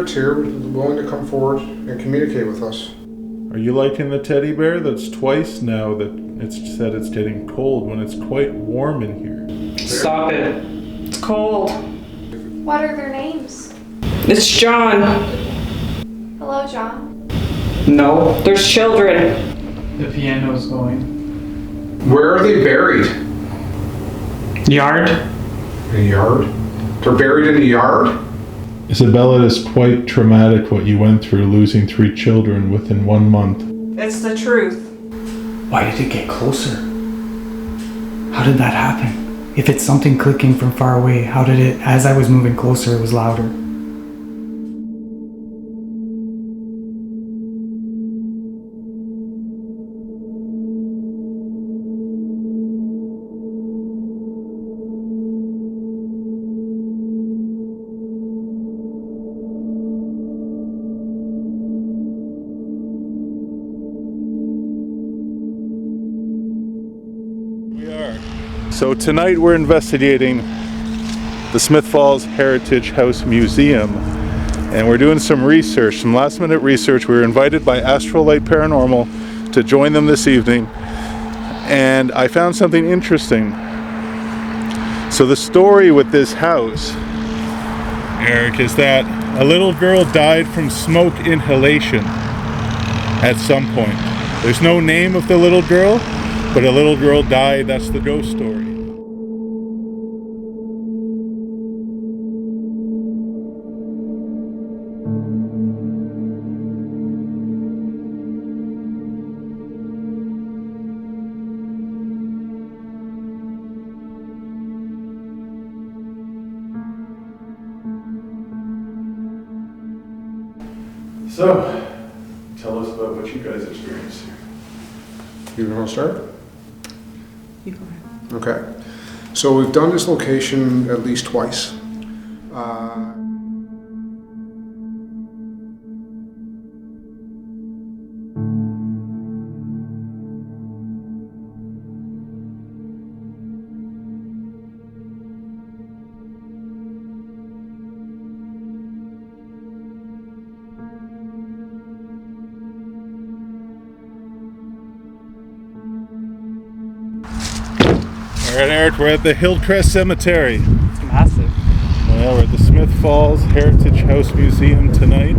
spirits here willing to come forward and communicate with us. Are you liking the teddy bear? That's twice now that it's said it's getting cold when it's quite warm in here. Stop it. It's cold. What are their names? It's John. Hello, John. No, there's children. The piano's going. Where are they buried? Yard? In a yard? They're buried in a yard? Isabella, it is quite traumatic what you went through, losing 3 children within 1 month. It's the truth. Why did it get closer? How did that happen? If it's something clicking from far away, how did it, as I was moving closer, it was louder? So tonight we're investigating the Smith Falls Heritage House Museum, and we're doing some research, some last minute research. We were invited by Astral Light Paranormal to join them this evening, and I found something interesting. So the story with this house, Eric, is that a little girl died from smoke inhalation at some point. There's no name of the little girl, but a little girl died. That's the ghost story. So, tell us about what you guys experienced here. You want to start? You go ahead. Okay. So we've done this location at least twice. Alright, Eric, we're at the Hillcrest Cemetery. It's massive. Well, we're at the Smith Falls Heritage House Museum tonight.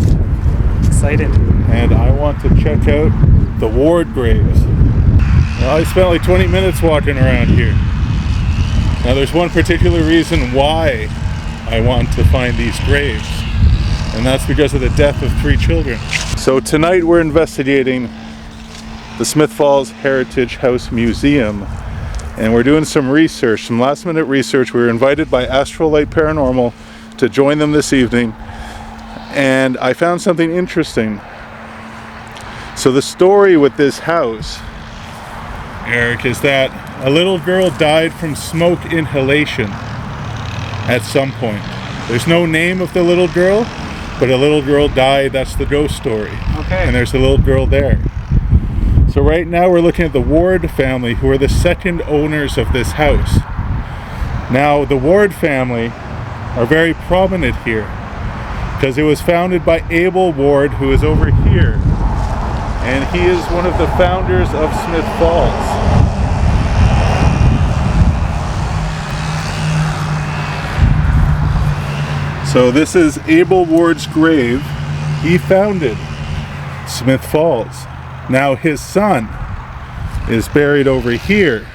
Excited. And I want to check out the Ward graves. Well, I spent like 20 minutes walking around here. Now there's one particular reason why I want to find these graves, and that's because of the death of 3 children. So tonight we're investigating the Smith Falls Heritage House Museum, and we're doing some research, some last minute research. We were invited by Astral Light Paranormal to join them this evening, and I found something interesting. So the story with this house, Eric, is that a little girl died from smoke inhalation at some point. There's no name of the little girl, but a little girl died. That's the ghost story. Okay. And there's a little girl there. So right now we're looking at the Ward family, who are the second owners of this house. Now the Ward family are very prominent here because it was founded by Abel Ward, who is over here, and he is one of the founders of Smith Falls. So this is Abel Ward's grave. He founded Smith Falls. Now his son is buried over here.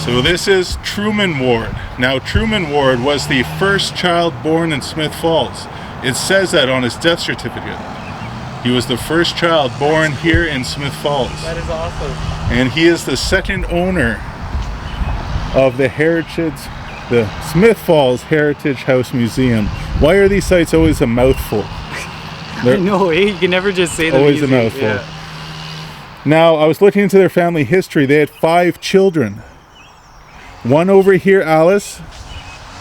So this is Truman Ward. Now Truman Ward was the first child born in Smith Falls. It says that on his death certificate. He was the first child born here in Smith Falls. That is awesome. And he is the second owner of the Smith Falls Heritage House Museum. Why are these sites always a mouthful? They're no way, you can never just say that. Always a mouthful. Yeah. Now, I was looking into their family history. They had 5 children. One over here, Alice,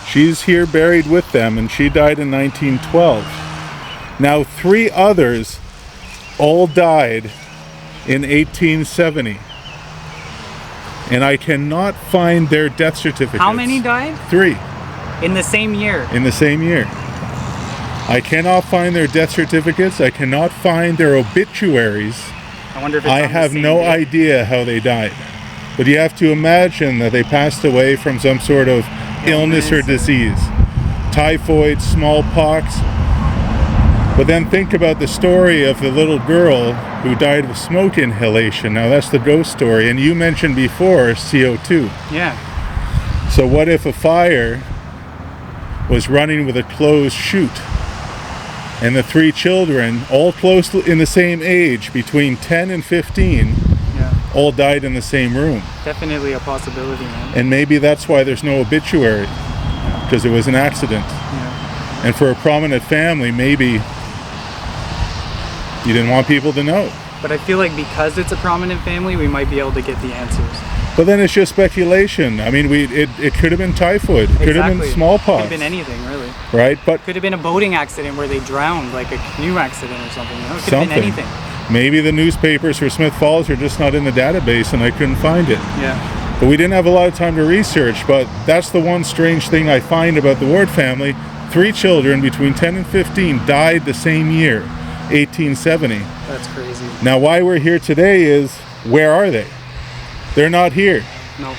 she's here buried with them, and she died in 1912. Now, 3 others all died in 1870. and I cannot find their death certificates. How many died? 3 In the same year. in the same year. I cannot find their death certificates. I cannot find their obituaries. I wonder if it's I on the have same no day. idea how they died. But you have to imagine that they passed away from some sort of illness or disease. Typhoid, smallpox. But then think about the story of the little girl who died of smoke inhalation. Now that's the ghost story. And you mentioned before CO2. Yeah. So what if a fire was running with a closed chute? And the 3 children, all close in the same age, between 10 and 15, Yeah. all died in the same room. Definitely a possibility, man. And maybe that's why there's no obituary, because it was an accident. Yeah. And for a prominent family, maybe you didn't want people to know. But I feel like because it's a prominent family, we might be able to get the answers. But then it's just speculation. I mean, it could have been typhoid. It could have been smallpox. Could have been anything, really. Right? But Could have been a boating accident where they drowned, like a canoe accident or something. You know? It could have been anything. Maybe the newspapers for Smith Falls are just not in the database and I couldn't find it. Yeah. But we didn't have a lot of time to research, but that's the one strange thing I find about the Ward family. 3 children between 10 and 15 died the same year, 1870. That's crazy. Now why we're here today is, where are they? They're not here. No.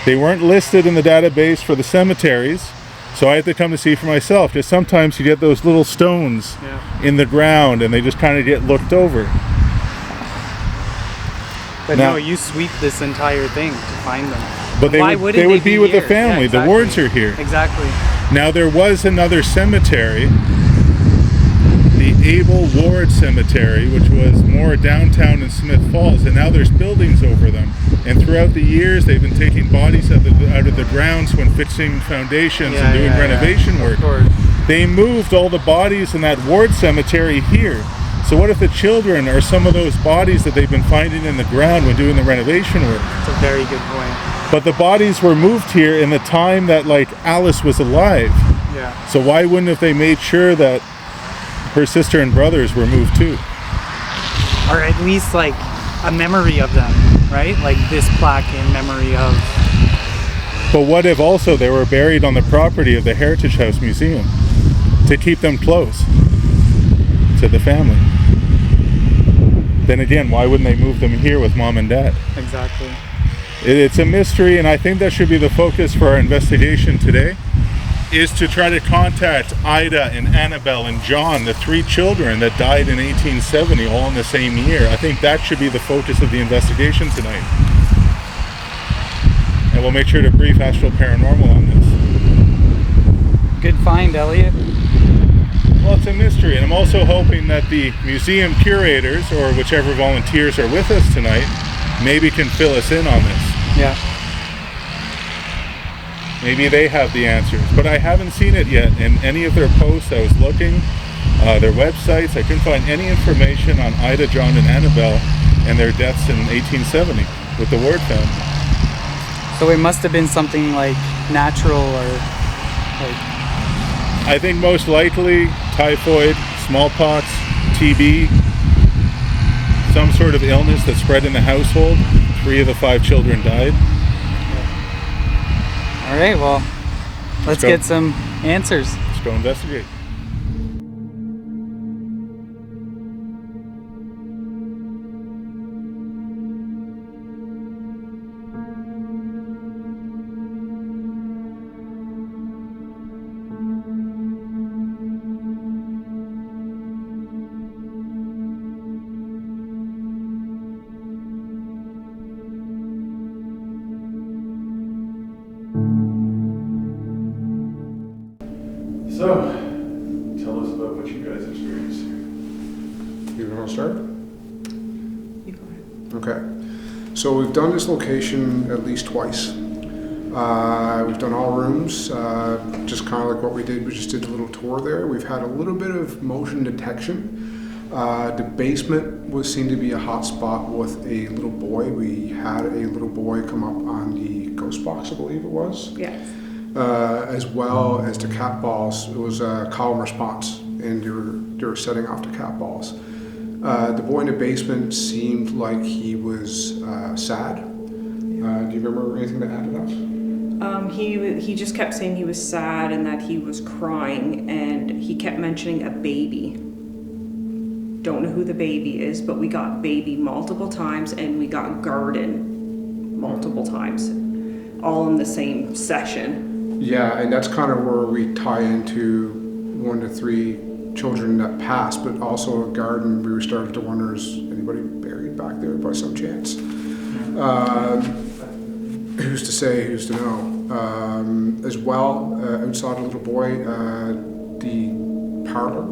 They weren't listed in the database for the cemeteries, so I had to come to see for myself. Because sometimes you get those little stones in the ground and they just kind of get looked over. But Now- no, you sweep this entire thing to find them. But Why wouldn't they would be with the here? family. Yeah, The Wards are here. Exactly. Now there was another cemetery, the Abel Ward Cemetery, which was more downtown in Smith Falls, and now there's buildings over them. And throughout the years, they've been taking bodies out of the grounds when fixing foundations and doing renovation work. Of course. They moved all the bodies in that Ward Cemetery here. So what if the children are some of those bodies that they've been finding in the ground when doing the renovation work? That's a very good point. But the bodies were moved here in the time that, like, Alice was alive. Yeah. So why wouldn't have they made sure that her sister and brothers were moved too? Or at least like a memory of them, right? Like this plaque in memory of. But what if also they were buried on the property of the Heritage House Museum to keep them close to the family? Then again, why wouldn't they move them here with mom and dad? Exactly. It's a mystery, and I think that should be the focus for our investigation today, is to try to contact Ida and Anabel and John, the 3 children that died in 1870, all in the same year. I think that should be the focus of the investigation tonight. And we'll make sure to brief Astral Paranormal on this. Good find, Elliot. Well, it's a mystery, and I'm also hoping that the museum curators, or whichever volunteers are with us tonight, maybe can fill us in on this. Yeah. Maybe they have the answers, but I haven't seen it yet in any of their posts. I was looking, their websites. I couldn't find any information on Ida, John, and Anabel and their deaths in 1870 with the Ward family. So it must have been something like natural or like. I think most likely typhoid, smallpox, TB, some sort of illness that spread in the household. 3 of the 5 children died. All right, well, let's go. get some answers. Let's go investigate. So, tell us about what you guys experienced here. You want to start? You go ahead. Okay. So we've done this location at least twice. We've done all rooms, just kind of like what we did. We just did a little tour there. We've had a little bit of motion detection. The basement seemed to be a hot spot with a little boy. We had a little boy come up on the ghost box, I believe it was. Yes. As well as the cat balls. It was a column response, and they were setting off the cat balls. The boy in the basement seemed like he was sad, Do you remember anything to add to that? He just kept saying he was sad and that he was crying, and he kept mentioning a baby. Don't know who the baby is, but we got baby multiple times, and we got garden multiple times, all in the same session. Yeah, and that's kind of where we tie into 1 to 3 children that passed, but also a garden. We were starting to wonder, is anybody buried back there by some chance? Who's to say, who's to know? As well, outside a little boy, the parlor.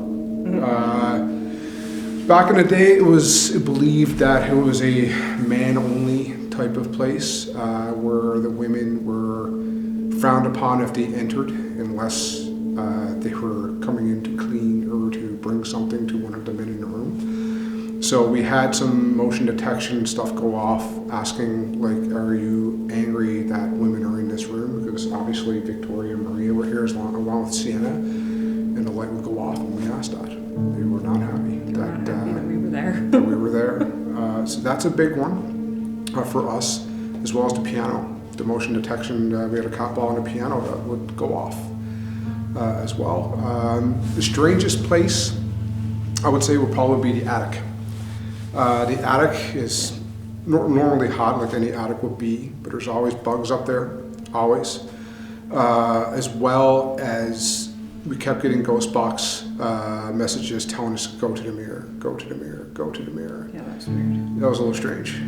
Back in the day, it was believed that it was a man-only type of place where the women were frowned upon if they entered, unless they were coming in to clean or to bring something to one of the men in the room. So we had some motion detection stuff go off, asking, like, are you angry that women are in this room? Because obviously Victoria and Maria were here along with Sienna, and the light would go off when we asked that. They were not happy That we were there. that we were there. So that's a big one for us, as well as the piano. The motion detection, we had a cat ball and a piano that would go off as well. The strangest place, I would say, would probably be the attic. The attic is normally hot, like any attic would be, but there's always bugs up there, always. As well as we kept getting ghost box messages telling us to go to the mirror, go to the mirror, go to the mirror. Yeah, that's weird. That was a little strange.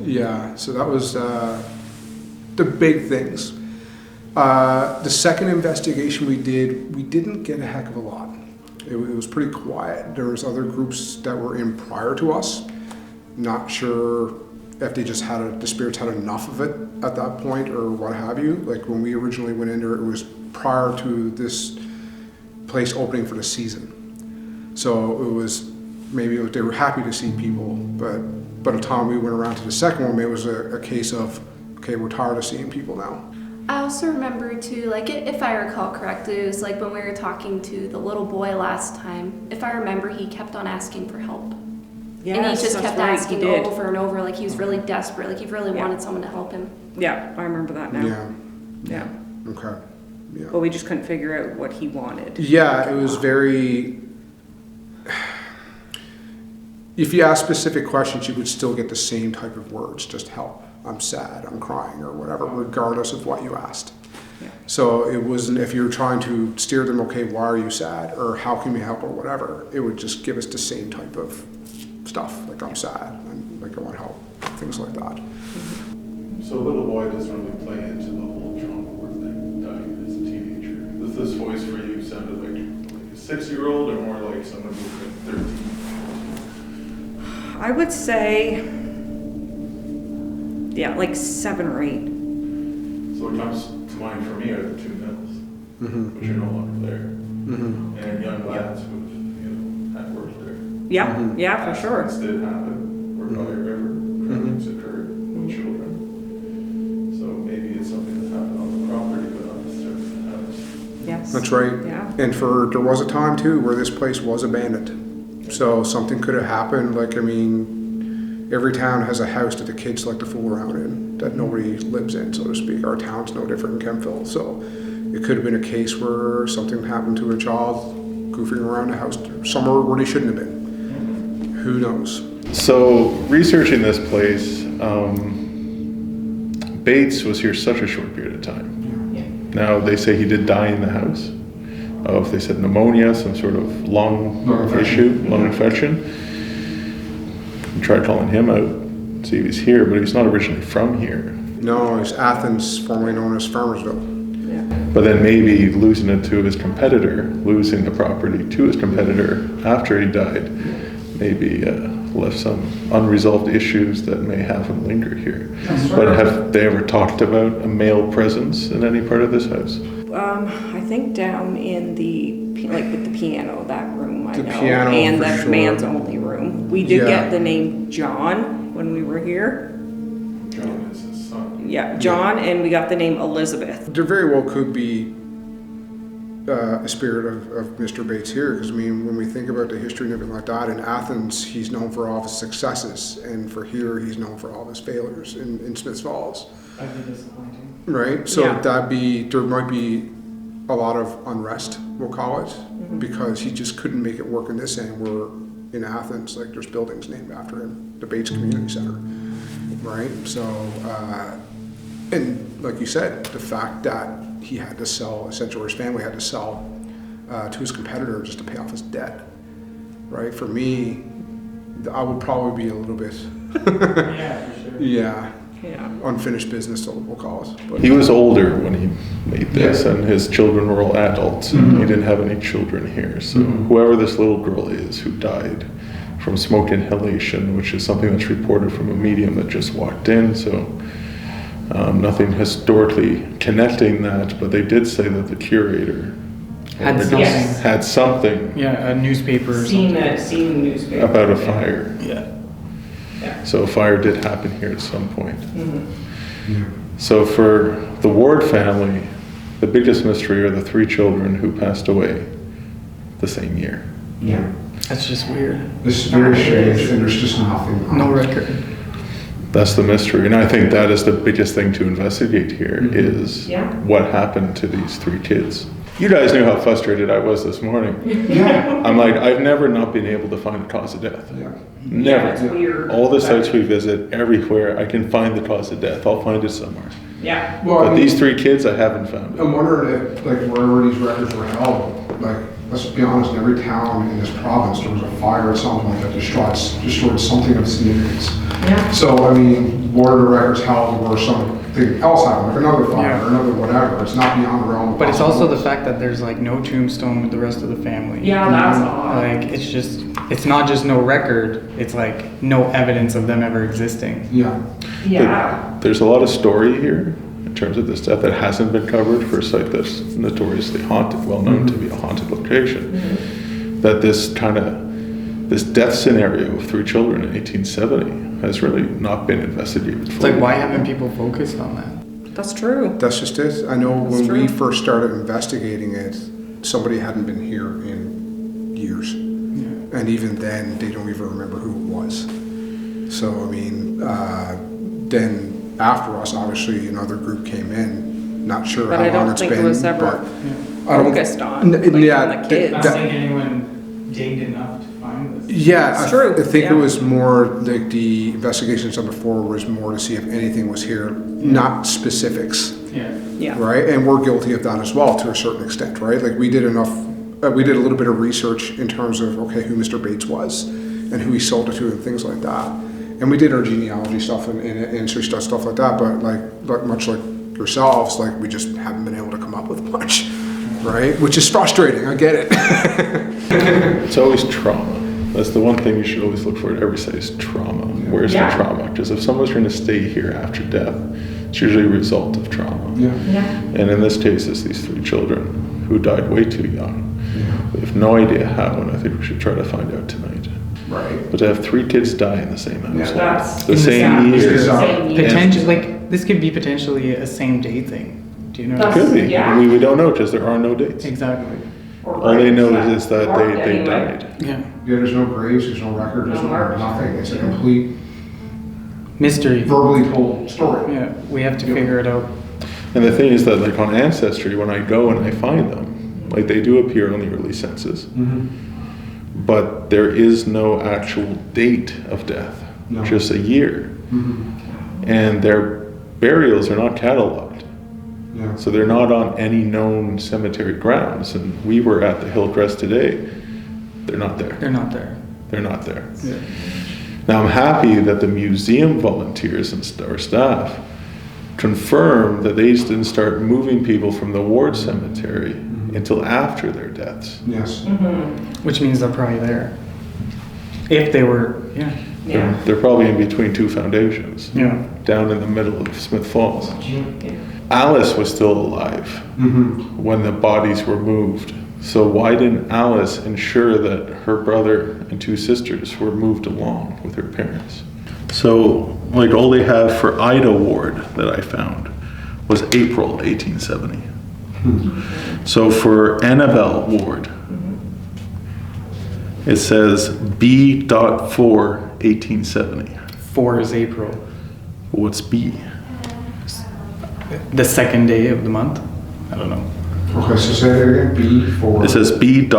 Yeah, so that was the big things. The second investigation we did, we didn't get a heck of a lot. It was pretty quiet. There was other groups that were in prior to us. Not sure if they just the spirits had enough of it at that point or what have you. Like when we originally went in there, it was prior to this place opening for the season. So it was, they were happy to see people, but by the time we went around to the second one, it was a case of, okay, we're tired of seeing people now. I also remember too, like if I recall correctly, it was like when we were talking to the little boy last time. If I remember, he kept on asking for help. Yes, and he just that's kept right, asking he did. over and over, like he was really desperate, like he really wanted someone to help him. Yeah, I remember that now. Yeah. Yeah. Okay. Yeah. But we just couldn't figure out what he wanted. Yeah, it was very. If you ask specific questions, you would still get the same type of words, just help. I'm sad, I'm crying, or whatever, regardless of what you asked. Yeah. So it wasn't, if you're trying to steer them, okay, why are you sad, or how can we help, or whatever, it would just give us the same type of stuff, like I'm sad, and like I want help, things like that. So little boy doesn't really play into the whole John Ward thing, dying as a teenager. Does this voice for you sounded like a 6-year-old or more like someone who's been 13? I would say, yeah, like 7 or 8. So what comes to mind for me are the 2 mills, which are no longer there. And young lads who had worked there. Yeah, yeah, for sure. Accidents did happen, or by a river, tragedies occurred with children. So maybe it's something that happened on the property, but not necessarily in the house. Yes. That's right. Yeah. And there was a time too where this place was abandoned. So something could have happened, like, I mean, every town has a house that the kids like to fool around in, that nobody lives in, so to speak. Our town's no different in Kempville. So it could have been a case where something happened to a child goofing around the house somewhere where they shouldn't have been. Who knows? So researching this place, Bates was here such a short period of time. Yeah. Now they say he did die in the house of, they said, pneumonia, some sort of lung infection. We tried calling him out, see if he's here, but he's not originally from here. No, it's Athens, formerly known as Farmersville. But then maybe losing it to his competitor, losing the property to his competitor after he died, maybe left some unresolved issues that may have him linger here. But have they ever talked about a male presence in any part of this house? I think down in with the piano, that room, I The know. piano, and for the sure. man's only room. We did Yeah. get the name John when we were here. John is his son. Yeah, John, and we got the name Elizabeth. There very well could be a spirit of Mr. Bates here, because I mean, when we think about the history and everything like that, in Athens, he's known for all of his successes, and for here, he's known for all of his failures in Smiths Falls. That'd be disappointing. Right? So Yeah. there might be a lot of unrest, we'll call it, because he just couldn't make it work in this end, where in Athens, like, there's buildings named after him, the Bates Community Center, right? So, and like you said, the fact that he had to sell, essentially, or his family had to sell to his competitor just to pay off his debt, right? For me, I would probably be a little bit, Yeah, for sure. yeah, Yeah. unfinished business, we'll call it. But, He was older when he made this, and his children were all adults, and he didn't have any children here. So whoever this little girl is who died from smoke inhalation, which is something that's reported from a medium that just walked in, so nothing historically connecting that, but they did say that the curator Had just something. Yes. had something Yeah, a newspaper or Seen something. the newspaper. about a fire. Yeah. Yeah. So a fire did happen here at some point. So for the Ward family, the biggest mystery are the 3 children who passed away the same year. Yeah. That's just weird. this is very strange, and there's just nothing. No record. That's the mystery, and I think that is the biggest thing to investigate here is Yeah. what happened to these 3 kids. You guys knew how frustrated I was this morning. Yeah. I'm like, I've never not been able to find the cause of death. Yeah. Never. Yeah, it's weird. All the sites we visit, everywhere, I can find the cause of death. I'll find it somewhere. Yeah. Well, I But mean, these 3 kids, I haven't found it. I'm wondering if, like, wherever these records were held, like, let's be honest, in every town in this province, there was a fire or something like that destroyed something of significance. Yeah. So, I mean, where the records held where something else happened, like another fire Yeah. or another whatever, it's not beyond the realm of But it's also the possibility. fact that there's like no tombstone with the rest of the family. Yeah, that's odd. Like it's not just no record, it's like no evidence of them ever existing. Yeah. Yeah. There's a lot of story here in terms of this death that hasn't been covered for a site that's notoriously haunted, well known to be a haunted location. That this death scenario of 3 children in 1870 has really not been investigated It's fully. like why haven't people focused on that? That's true. That's just it. I know That's when we true. first started investigating it, somebody hadn't been here in years. And even then, they don't even remember who it was. So, I mean, then after us, obviously, another group came in. Not sure But how I long don't it's think been. it was ever but I don't- focused on, N- like, yeah, on the kids. I that- don't think anyone digged enough to find this. Yeah, It's true, I think yeah. it was more like the investigations done before was more to see if anything was here, not specifics, Yeah. Yeah. right? And we're guilty of that as well to a certain extent, right? Like we did enough, we did a little bit of research in terms of okay, who Mr. Bates was and who he sold it to and things like that. And we did our genealogy stuff and ancestry stuff like that. But like much like yourselves, like we just haven't been able to come up with much, right? Which is frustrating. I get it. It's always trauma. That's the one thing you should always look for at every site is trauma. Where's Yeah. the trauma? Because if someone's going to stay here after death, it's usually a result of trauma. Yeah. Yeah. And in this case, it's these 3 children who died way too young. We have no idea how, and I think we should try to find out tonight. Right. But to have 3 kids die in the same household, that's the in the same same- year, Same year. Potential like this could be potentially a same day thing. Do you know? That's- could be. Yeah. We don't know because there are no dates. Exactly. Or All they know yeah. is that Or they anyway. died. Yeah. Yeah, there's no graves, there's no record, there's No mark. nothing. It's a complete Mystery. verbally told story. Yeah. We have to figure it out. And the thing is that, like on Ancestry, when I go and I find them, like they do appear on the early census, but there is no actual date of death, No. just a year. And their burials are not cataloged. Yeah. So they're not on any known cemetery grounds. And we were at the Hillcrest today. They're not there. They're not there. They're not there. Yeah. Now I'm happy that the museum volunteers and our staff confirmed that they didn't start moving people from the Ward Cemetery until after their deaths. Yes. Which means they're probably there. If they were, yeah. Yeah. They're probably in between 2 foundations, Yeah. down in the middle of Smith Falls. Yeah. Alice was still alive when the bodies were moved. So why didn't Alice ensure that her brother and 2 sisters were moved along with her parents? So, like, all they have for Ida Ward that I found was April 1870. So for Anabel Ward, it says B.4, 1870. 4 is April. What's B? The second day of the month? I don't know. Okay, so say that again. B4. It says B.4,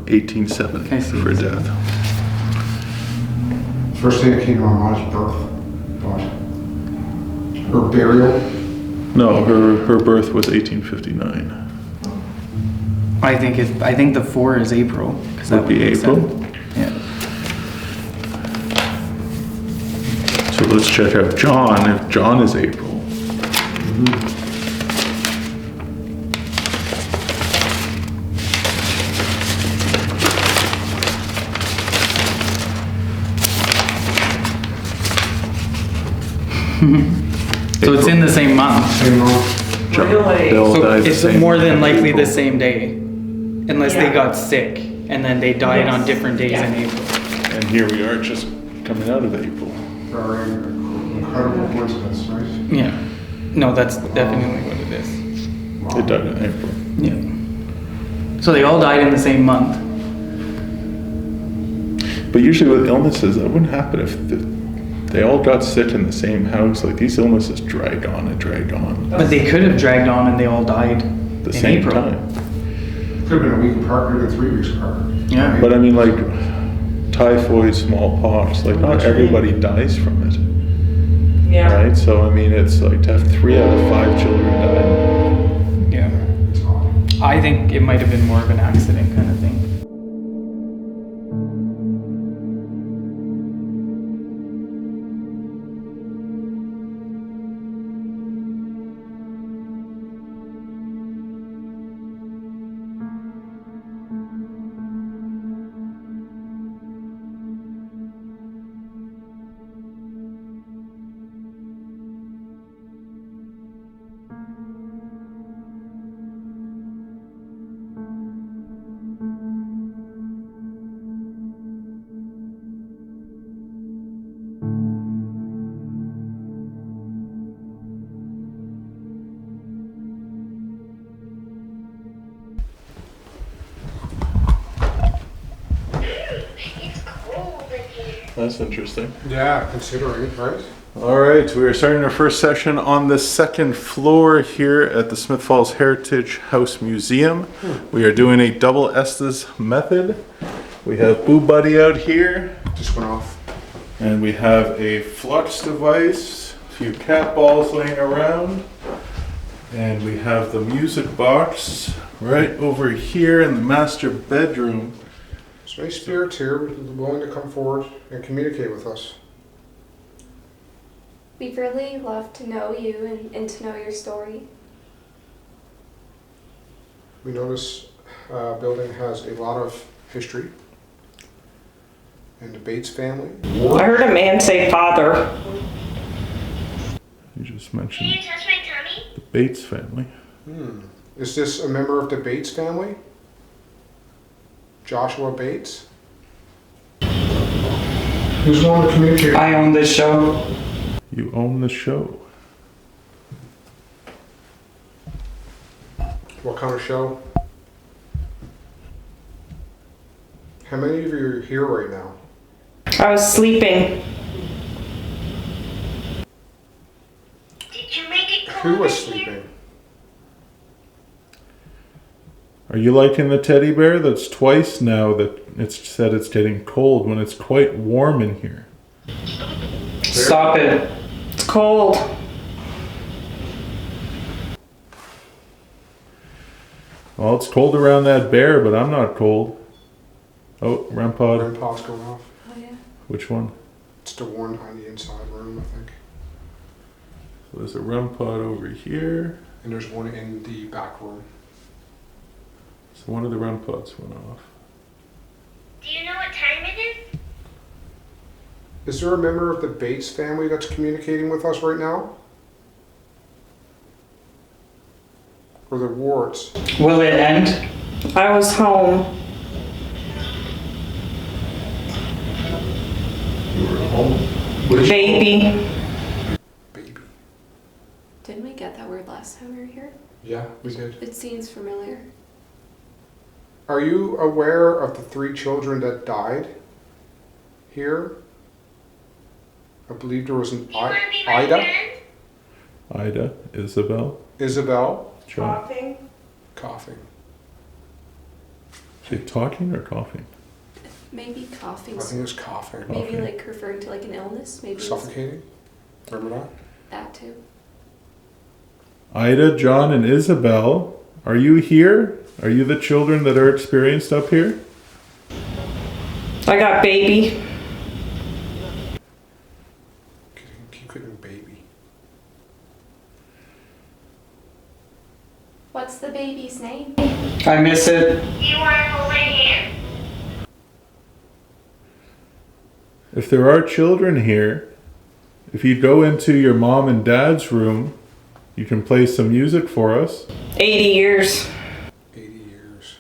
1870 I see. for death. First thing that came to my mind is birth. But her burial. No, her birth was 1859. I think the 4 is April. 'Cause Would be make April? sense. Yeah. So let's check out John, if John is April. So it's in the same month. Same month. Really? They all So died the it's same more than month, likely April. the same day. Unless they Yeah. got sick and then they died on different days Yeah. in April. And here we are just coming out of April. Very incredible coincidence, right? Yeah. No, that's definitely what it is. They died in April. Yeah. So they all died in the same month. But usually with illnesses, that wouldn't happen if they all got sick in the same house. Like these illnesses drag on and drag on But they could have dragged on and they all died the in same April. time. Could have been a week apart, could have been 3 weeks apart. Yeah. But I mean, like typhoid, smallpox, like not everybody dies from it, Yeah. right? So I mean, it's like to have 3 out of 5 children die. Yeah. It's odd. I think it might have been more of an accident kind of thing. It's cold in here. That's interesting. Yeah, considering, right? All right, we are starting our first session on the second floor here at the Smith Falls Heritage House Museum. We are doing a double Estes method. We have Boo Buddy out here, Just went off. and we have a flux device, a few cat balls laying around, and we have the music box right over here in the master bedroom. There's nice spirits here willing to come forward and communicate with us. We'd really love to know you and to know your story. We know this building has a lot of history. And the Bates family. I heard a man say father. You just Can mentioned you touch my tummy? the Bates family. Is this a member of the Bates family? Joshua Bates? Who's willing to communicate? I own this show. You own the show. What kind of show? How many of you are here right now? I was sleeping. Did you make it cold Who was in here? sleeping? Are you liking the teddy bear? That's twice now that it's said it's getting cold when it's quite warm in here. Stop it. It's cold. Well, it's cold around that bear, but I'm not cold. Oh, REM pod. Grandpa's going off. Oh yeah. Which one? It's the one behind the inside room, I think. So there's a REM pod over here. And there's one in the back room. So one of the REM pods went off. Do you know what time it is? Is there a member of the Bates family that's communicating with us right now? Or the Wards? Will it end? I was home. You were at home. Which Baby. baby? Didn't we get that word last time we were here? Yeah, we did. It seems familiar. Are you aware of the 3 children that died here? I believe there was an Do you want to be my Ida, friend? Ida, Isabel, Isabel, John. coughing. Is she talking or coughing? Maybe coughing. I think it's coughing. Maybe Coughing. like referring to like an illness. Maybe Suffocating. Remember that? that too. Ida, John, and Isabel, are you here? Are you the children that are experienced up here? I got baby. Keep getting baby. What's the baby's name? I miss it. Do you want to hold my hand? If there are children here, if you go into your mom and dad's room, you can play some music for us. 80 years. 80 years.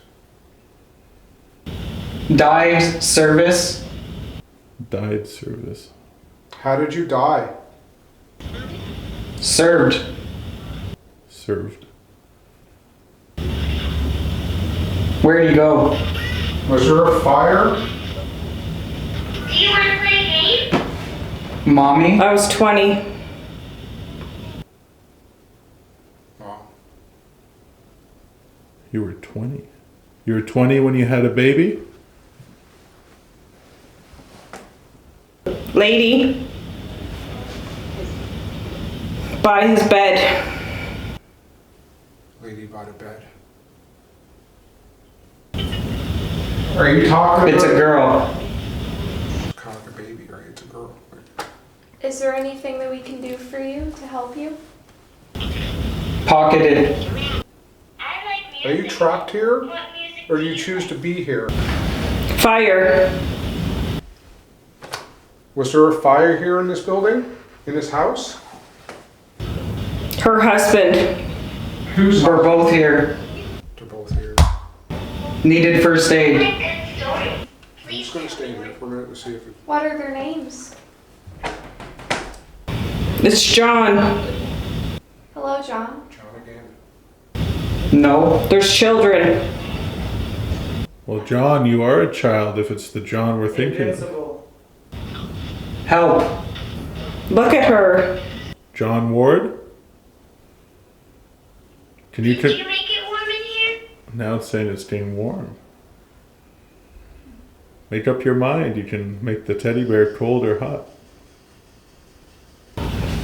Died service. Died service. How did you die? Served. Served. Where'd he go? Was there a fire? Do you want to play a game? Mommy? I was 20. Wow. You were 20. You were 20 when you had a baby? Lady. By his bed. Lady by the bed. Are you talking It's a about? girl. It's kind of like a baby, right? It's a girl. Is there anything that we can do for you to help you? Pocketed. I like music. Are you trapped here? What music Or do you choose to be here? Fire. Was there a fire here in this building? In this house? Her husband. We're both here. They're both here. Needed first What aid. a good story. I'm Please just going to stay here for a minute to see if it... What are their names? It's John. Hello, John. John again. No. There's children. Well, John, you are a child if it's the John we're thinking of. Help. Look at her. John Ward? Can you... Did you make it warm in here? Now it's saying it's getting warm. Make up your mind. You can make the teddy bear cold or hot.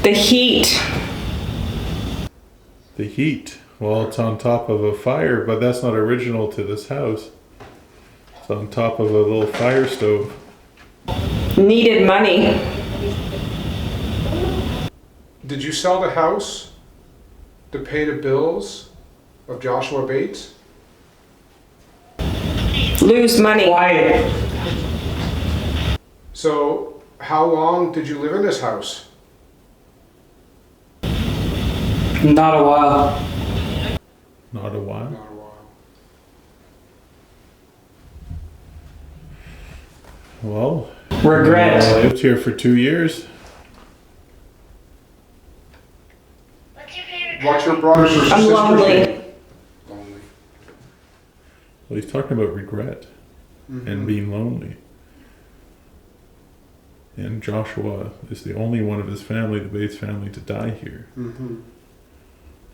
The heat. The heat. Well, it's on top of a fire, but that's not original to this house. It's on top of a little fire stove. Needed money. Did you sell the house to pay the bills of Joshua Bates? Lose money. Quiet. So, how long did you live in this house? Not a while. Not a while. Not a while. Well, Regret. I lived here for 2 years. What's your favorite What's your color? brothers or sisters? I'm lonely. Lonely. Well, he's talking about regret and being lonely. And Joshua is the only one of his family, the Bates family, to die here. Mm-hmm.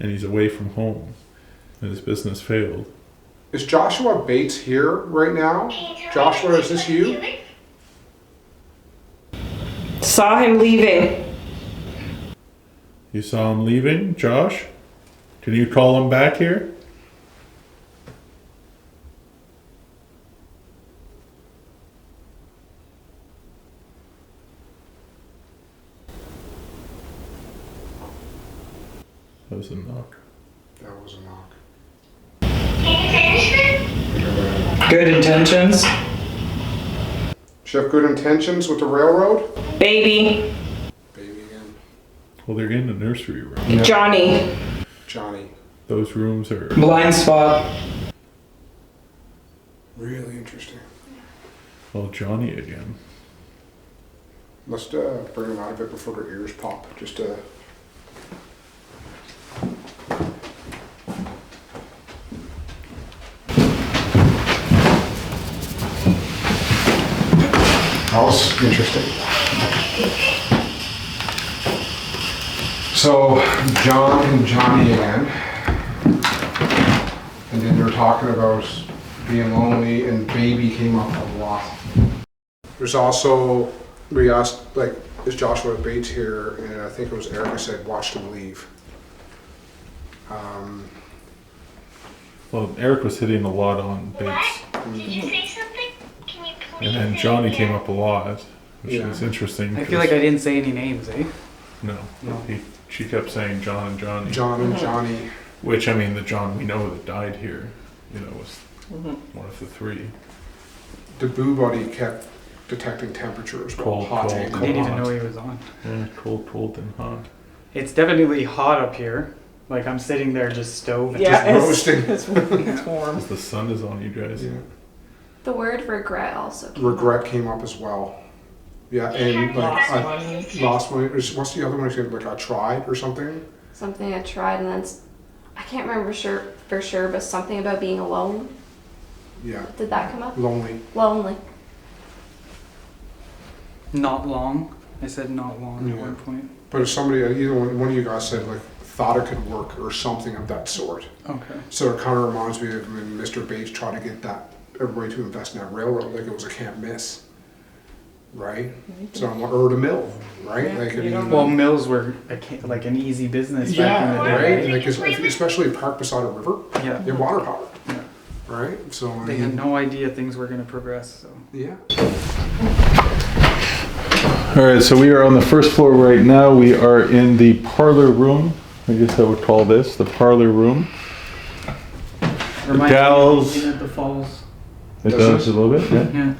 And he's away from home. And his business failed. Is Joshua Bates here right now? Can you tell Joshua, me is this you? Saw him leaving. You saw him leaving, Josh? Can you call him back here? That was a knock. That was a knock. Can you finish this? Good intentions. Does she have good intentions with the railroad? Baby. Baby again. Well, they're in the nursery room. Johnny. Johnny. Those rooms are... Blind spot. Really interesting. Well, Johnny again. Let's bring them out of it before their ears pop. Just That was interesting. So, John and Johnny again. And then they're talking about being lonely, and baby came up a lot. There's also, we asked, like, is Joshua Bates here? And I think it was Erica said, watched him leave. Well, Eric was hitting a lot on Bates. What? Did you say something? Can you please And then say Johnny it came again? up a lot, which Yeah. is interesting. I feel like I didn't say any names, eh? No. She kept saying John and Johnny. John and Johnny. Which, I mean, the John we know that died here, was one of the three. The boo buddy kept detecting temperatures, Cold, hot cold. and I cold. didn't even know he was on. Yeah, cold and hot. It's definitely hot up here. Like I'm sitting there just stove and Yeah, just roasting. it's warm. Because the sun is on you guys. Yeah. The word regret also came Regret came up as well. Yeah, and like Lost money. lost money. What's the other one? Like I tried or something. something I tried, and then I can't remember for sure, but something about being alone. Yeah, Did that come up? lonely. Lonely. not long. I said not long at Yeah. one point. But if somebody, either one of you guys said like thought it could work or something of that sort. Okay. So it kind of reminds me of when Mr. Bates tried to get that everybody to invest in that railroad, like it was a can't miss, right? So or the mill, right? Yeah, Like I you mean, don't Well, mills were like an easy business back yeah, in the day. right. Like especially parked beside a river, Yeah. they're water power, Yeah. right? So I They had mean, no idea things were going to progress. So. yeah. All right, so we are on the first floor right now. We are in the parlor room. I guess I would call this the parlor room. Reminds me Dowels. of being at the falls. It Does does it? a little bit, yeah. Yeah.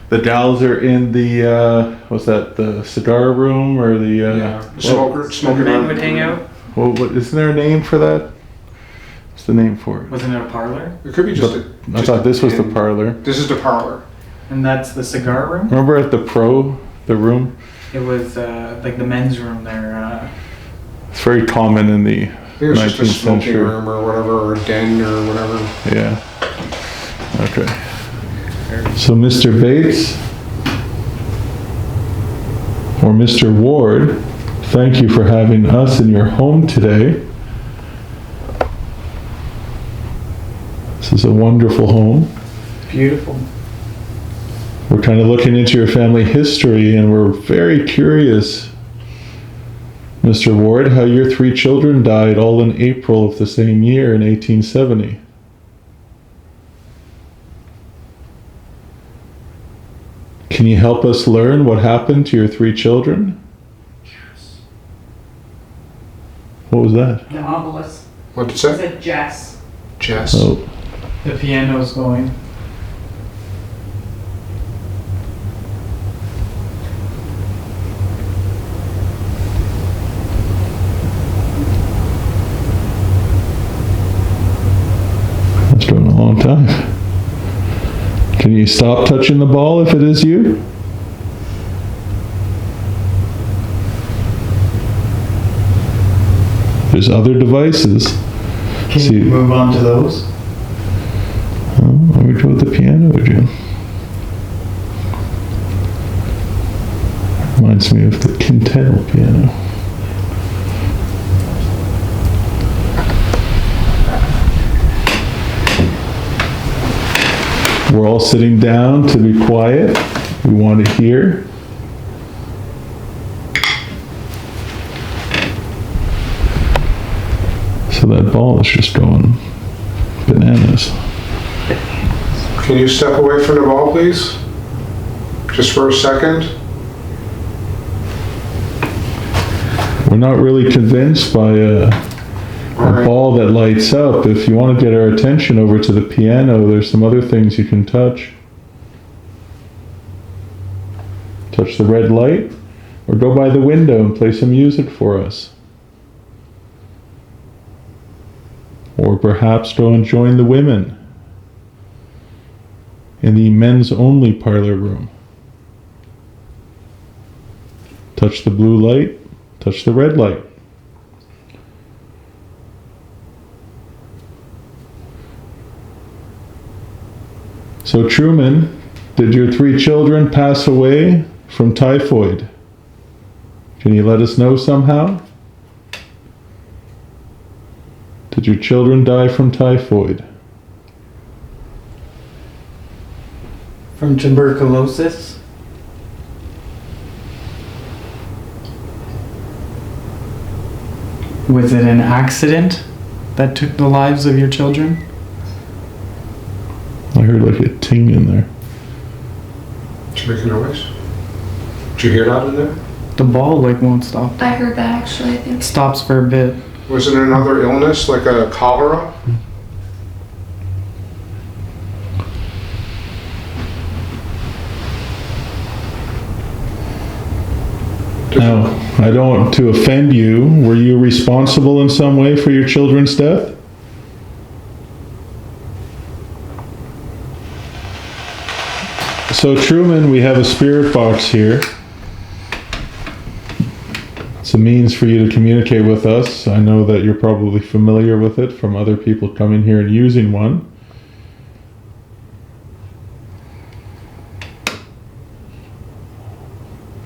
The dowels are in the, what's that, the cigar room or the, Yeah, smoker, The smoking men room. would hang out. well, what, isn't there a name for that? What's the name for it? Wasn't it a parlor? It could be just. I thought this was the parlor. This is the parlor. And that's the cigar room. Remember at the the room? It was like the men's room there. It's very common in the I think it was just a 19th smoking century. room or whatever, or a den or whatever. Yeah. Okay. So Mr. Bates or Mr. Ward, thank you for having us in your home today. This is a wonderful home. Beautiful. We're kind of looking into your family history and we're very curious, Mr. Ward, how your 3 children died all in April of the same year in 1870. Can you help us learn what happened to your 3 children? Yes. What was that? The obelisk. What did it It say? said Jess. Jess. Oh, The piano's going. that's been a long time. Can you stop touching the ball if it is you? There's other devices. Can See- you move on to those? Oh, let me go with the piano again. Reminds me of the Quintel piano. We're all sitting down to be quiet. We want to hear. So that ball is just going bananas. Can you step away from the ball, please? Just for a second. We're not really convinced by a Alright. ball that lights up. If you want to get our attention over to the piano, there's some other things you can touch. Touch the red light, or go by the window and play some music for us. Or perhaps go and join the women in the men's only parlor room. Touch the blue light, touch the red light. So Truman, Did your 3 children pass away from typhoid? Can you let us know somehow? Did your children die from typhoid? From tuberculosis? Was it an accident that took the lives of your children? I heard like a ting in there. Did you make a noise? Did you hear that in there? The ball like won't stop. I heard that actually, I think. Stops for a bit. Was it another illness like a cholera? Now, I don't want to offend you. Were you responsible in some way for your children's death? So Truman, we have a spirit box here. It's a means for you to communicate with us. I know that you're probably familiar with it from other people coming here and using one.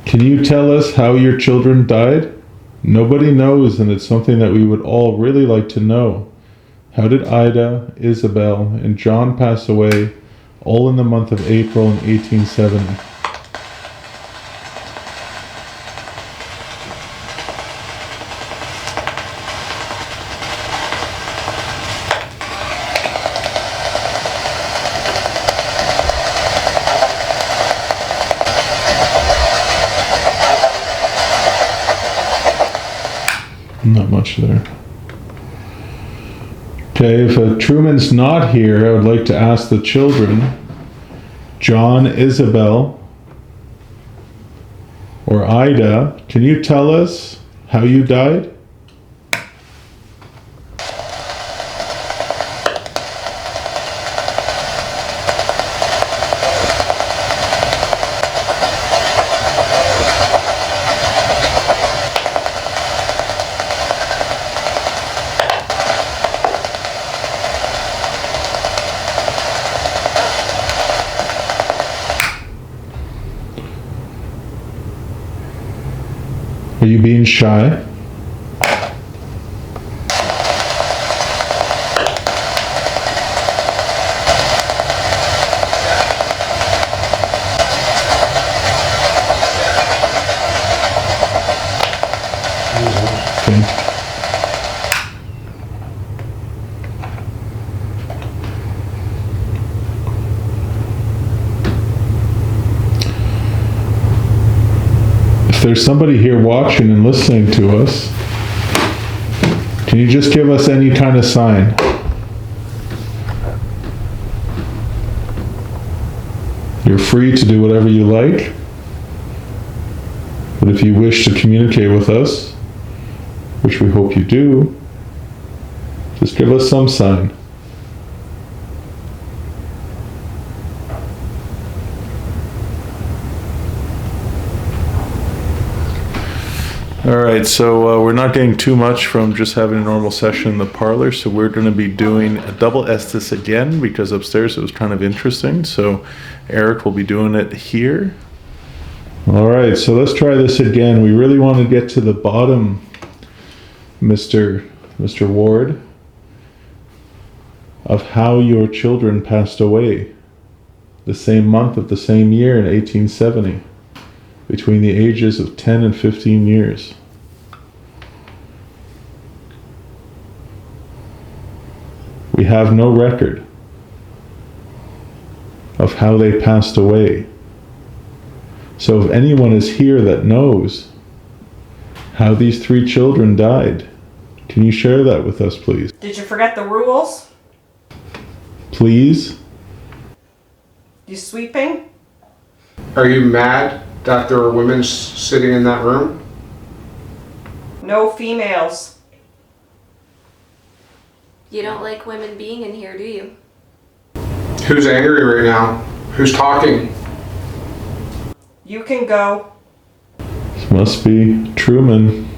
Can you tell us how your children died? Nobody knows, and it's something that we would all really like to know. How did Ida, Isabel, and John pass away, all in the month of April in 1870? Not much there. Okay, if Truman's not here, I would like to ask the children, John, Isabel, or Ida, can you tell us how you died? Are you being shy? Okay. If there's somebody here watching and listening to us, can you just give us any kind of sign? You're free to do whatever you like, but if you wish to communicate with us, which we hope you do, just give us some sign. All right, so we're not getting too much from just having a normal session in the parlor, so we're going to be doing a double Estes again because upstairs it was kind of interesting. So Eric will be doing it here. All right, so let's try this again. We really want to get to the bottom, Mr. Ward, of how your children passed away the same month of the same year in 1870. Between the ages of 10 and 15 years. We have no record of how they passed away. So if anyone is here that knows how these 3 children died, can you share that with us, please? Did you forget the rules? Please? You sweeping? Are you mad that there are women sitting in that room? No females. You don't like women being in here, do you? Who's angry right now? Who's talking? You can go. This must be Truman.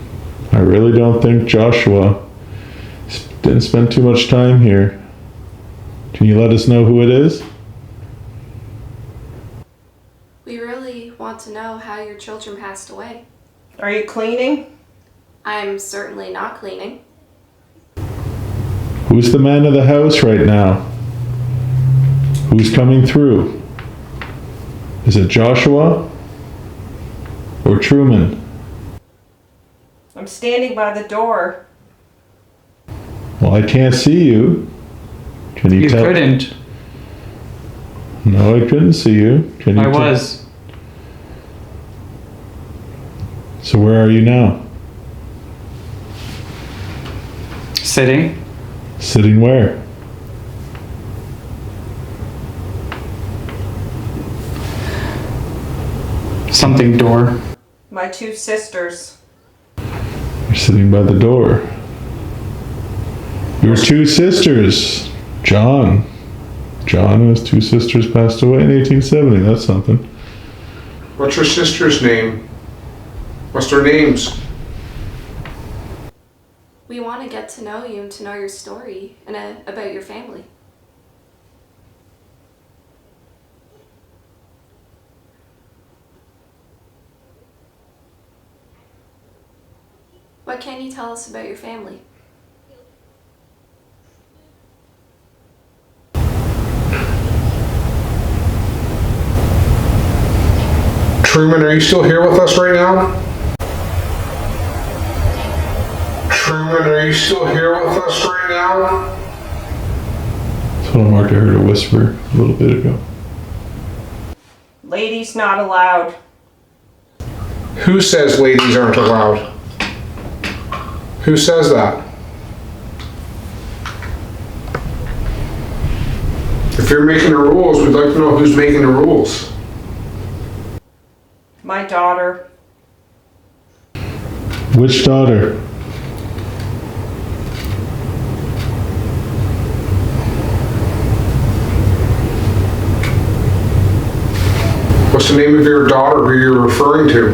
I really don't think Joshua didn't spend too much time here. Can you let us know who it is? want to know how your children passed away. Are you cleaning? I'm certainly not cleaning. Who's the man of the house right now? Who's coming through? Is it Joshua or Truman? I'm standing by the door. Well, I can't see you. Can you You tell? couldn't. No, I couldn't see you. Can you I tell? was. So where are you now? Sitting. Sitting where? Something door. My two sisters. You're sitting by the door. Your two sisters. John and his two sisters passed away in 1870. That's something. What's your sister's name? What's their names? We want to get to know you and to know your story and about your family. What can you tell us about your family? Truman, are you still here with us right now? Truman, are you still here with us right now? That's what Mark heard her whisper a little bit ago. Ladies not allowed. Who says ladies aren't allowed? Who says that? If you're making the rules, we'd like to know who's making the rules. My daughter. Which daughter? What's the name of your daughter who you're referring to?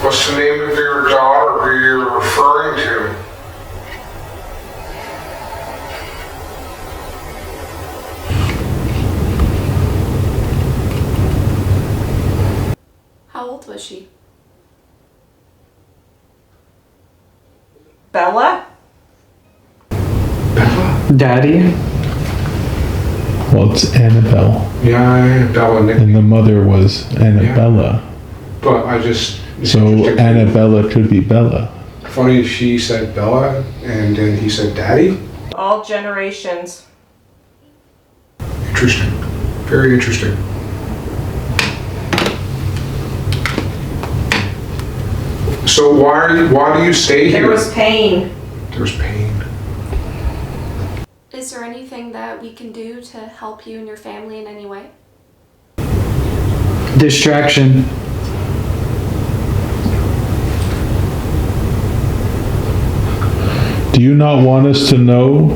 What's the name of your daughter who you're referring to? How old was she? Bella? Daddy? Well, it's Anabel. Yeah, Bella Nick. And the mother was Anabella. But I just... it's So interesting. Anabella could be Bella. Funny, she said Bella, and then he said Daddy. All generations. Interesting. Very interesting. So why do you stay here? There was pain. There's pain. Is there anything that we can do to help you and your family in any way? Distraction. Do you not want us to know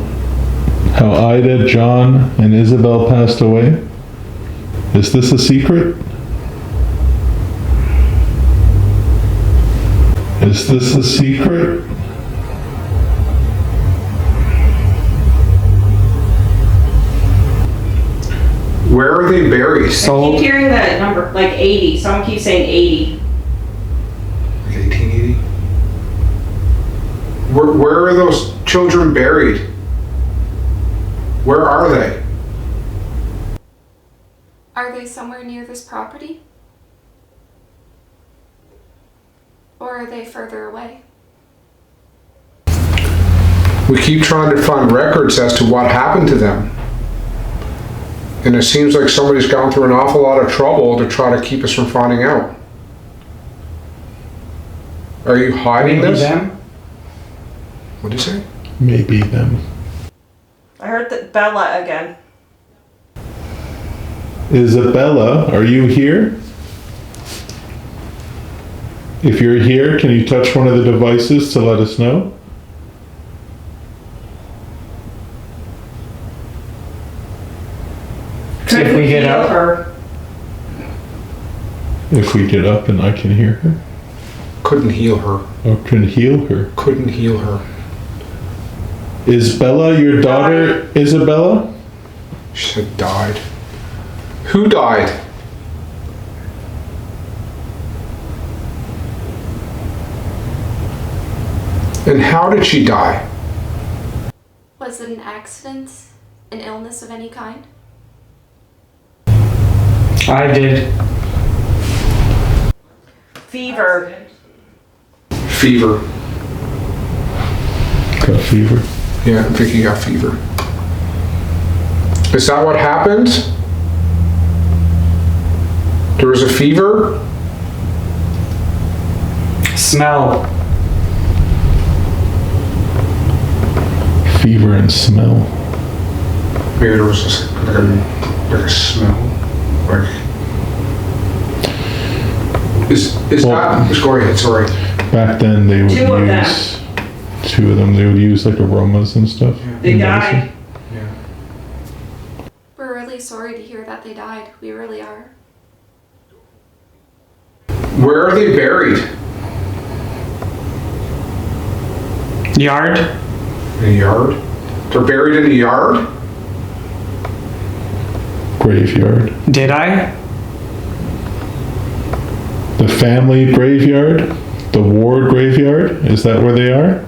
how Ida, John, and Isabel passed away? Is this a secret? Is this a secret? Where are they buried? I keep Sold. hearing that number, like 80. Someone keeps saying 80. Like 1880? Where are those children buried? Where are they? Are they somewhere near this property? Or are they further away? We keep trying to find records as to what happened to them. And it seems like somebody's gone through an awful lot of trouble to try to keep us from finding out. Are you hiding Maybe this? them? What did you say? Maybe them. I heard that Bella again. Isabella, are you here? If you're here, can you touch one of the devices to let us know? See if we get Heal up. her. If we get up and I can hear her? Couldn't heal her. Or can heal her? Couldn't heal her. Is Bella your daughter, Isabella? She said died. Who died? And how did she die? Was it an accident? An illness of any kind? I did. Fever. Fever. Got fever. Yeah, I think he got fever. Is that what happened? There was a fever? Smell. Fever and smell. Maybe there was like a smell. Like. Is Well, that? Go ahead, sorry. Back then they would Two of them. use two of them. They would use like aromas and stuff. They in died. medicine. Yeah. We're really sorry to hear that they died. We really are. Where are they buried? Yard. In a yard? They're buried in the yard? Graveyard. Did I? The family graveyard. The Ward graveyard. Is that where they are?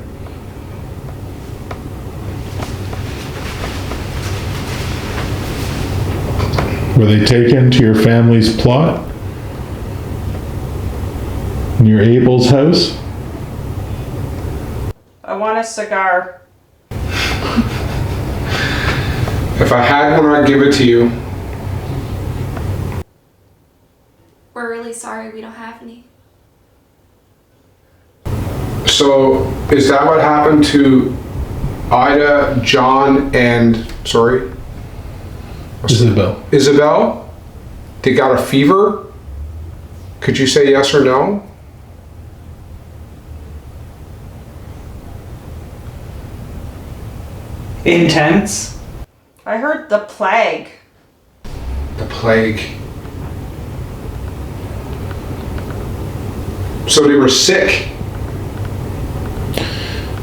Were they taken to your family's plot? Near Abel's house? I want a cigar. If I had one, I'd give it to you. We're really sorry we don't have any. So, is that what happened to Ida, John, and, sorry? Isabel. Isabel? They got a fever? Could you say yes or no? Intense. I heard the plague. The plague. So they were sick.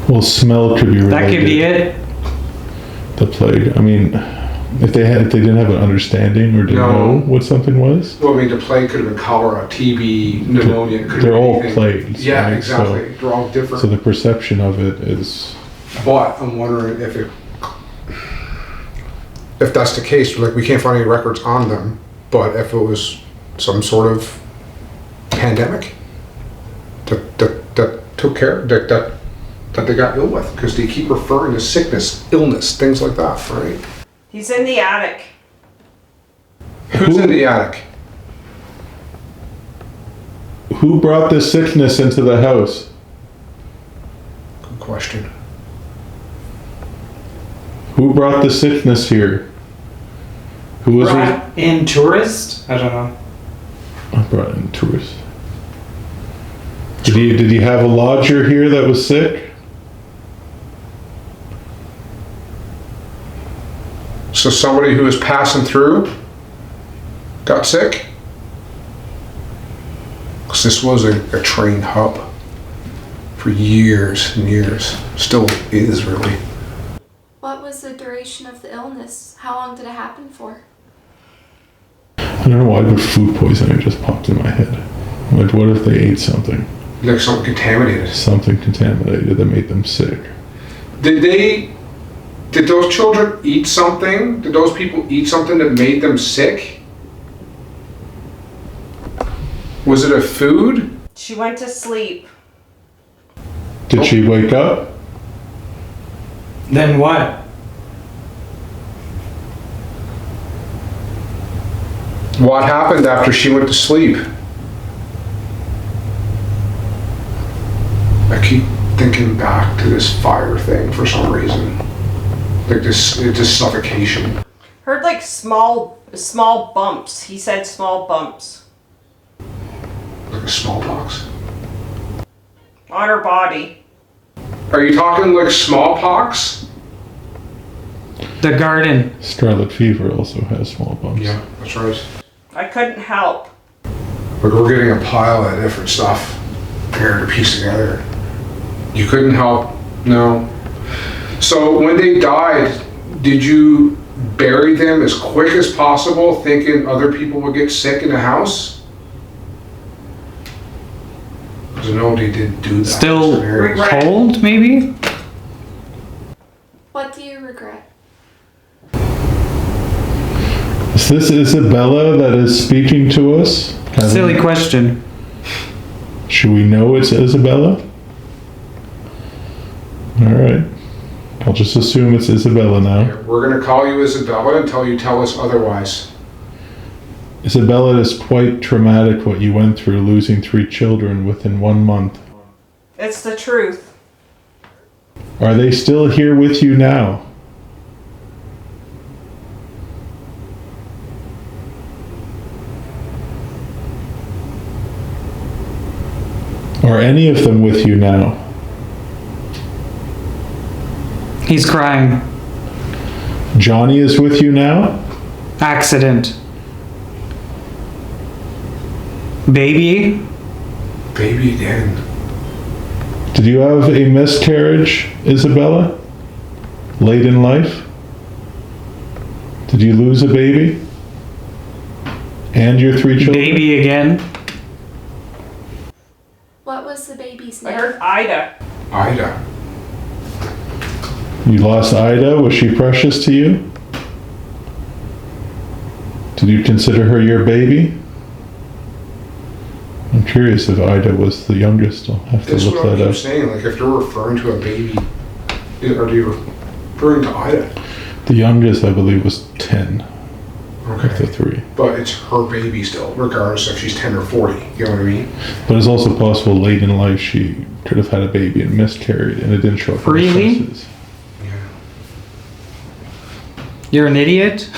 Well, smell could be related. That could be it. The plague. I mean, if they didn't have an understanding or didn't No. know what something was, Well, I mean, the plague could have been cholera, TB, pneumonia. It could have they're been all anything. plagues. Yeah, right? exactly. They're all different. So the perception of it is But I'm wondering if that's the case, like we can't find any records on them, but if it was some sort of pandemic that took care that they got ill with, because they keep referring to sickness, illness, things like that, right? He's in the attic. Who's in the attic? who brought this sickness into the house? Good question. Who brought the sickness here? Who was Brought in tourist? I don't know. I brought in tourists. Did he have a lodger here that was sick? So somebody who was passing through got sick? Because this was a train hub for years and years. Still is, really. What was the duration of the illness? How long did it happen for? I don't know why the food poisoning just popped in my head. Like, what if they ate something? Like something contaminated. Something contaminated that made them sick. Did those children eat something? Did those people eat something that made them sick? Was it a food? She went to sleep. Did she wake up? Then what? What happened after she went to sleep? I keep thinking back to this fire thing for some reason. Like this suffocation. Heard like small bumps. He said small bumps Like a smallpox. on her body. Are you talking like smallpox? The garden. Scarlet fever also has small bumps. Yeah, that's right. I couldn't help. Like we're getting a pile of different stuff here to piece together. You couldn't help? No. So when they died, did you buried them as quick as possible, thinking other people would get sick in the house. Because nobody did do that. Still Regret. cold, maybe? What do you regret? Is this Isabella that is speaking to us? Silly question. Should we know it's Isabella? Alright. I'll just assume it's Isabella now. We're going to call you Isabella until you tell us otherwise. Isabella, it is quite traumatic what you went through, losing 3 children within 1 month. It's the truth. Are they still here with you now? Are any of them with you now? He's crying. Johnny is with you now? Accident. Baby? Baby again. Did you have a miscarriage, Isabella? Late in life? Did you lose a baby? And your 3 children? Baby again? What was the baby's I name? heard Ida. Ida. You lost Ida. Was she precious to you? Did you consider her your baby? I'm curious if Ida was the youngest. I'll have to This is look what I that keep up. saying. Like, if you're referring to a baby, are you referring to Ida? The youngest, I believe, was 10 of the Okay. 3. But it's her baby still, regardless if she's 10 or 40. You know what I mean? But it's also possible late in life she could have had a baby and miscarried, and it didn't show up in the Really? census. Yeah. You're an idiot?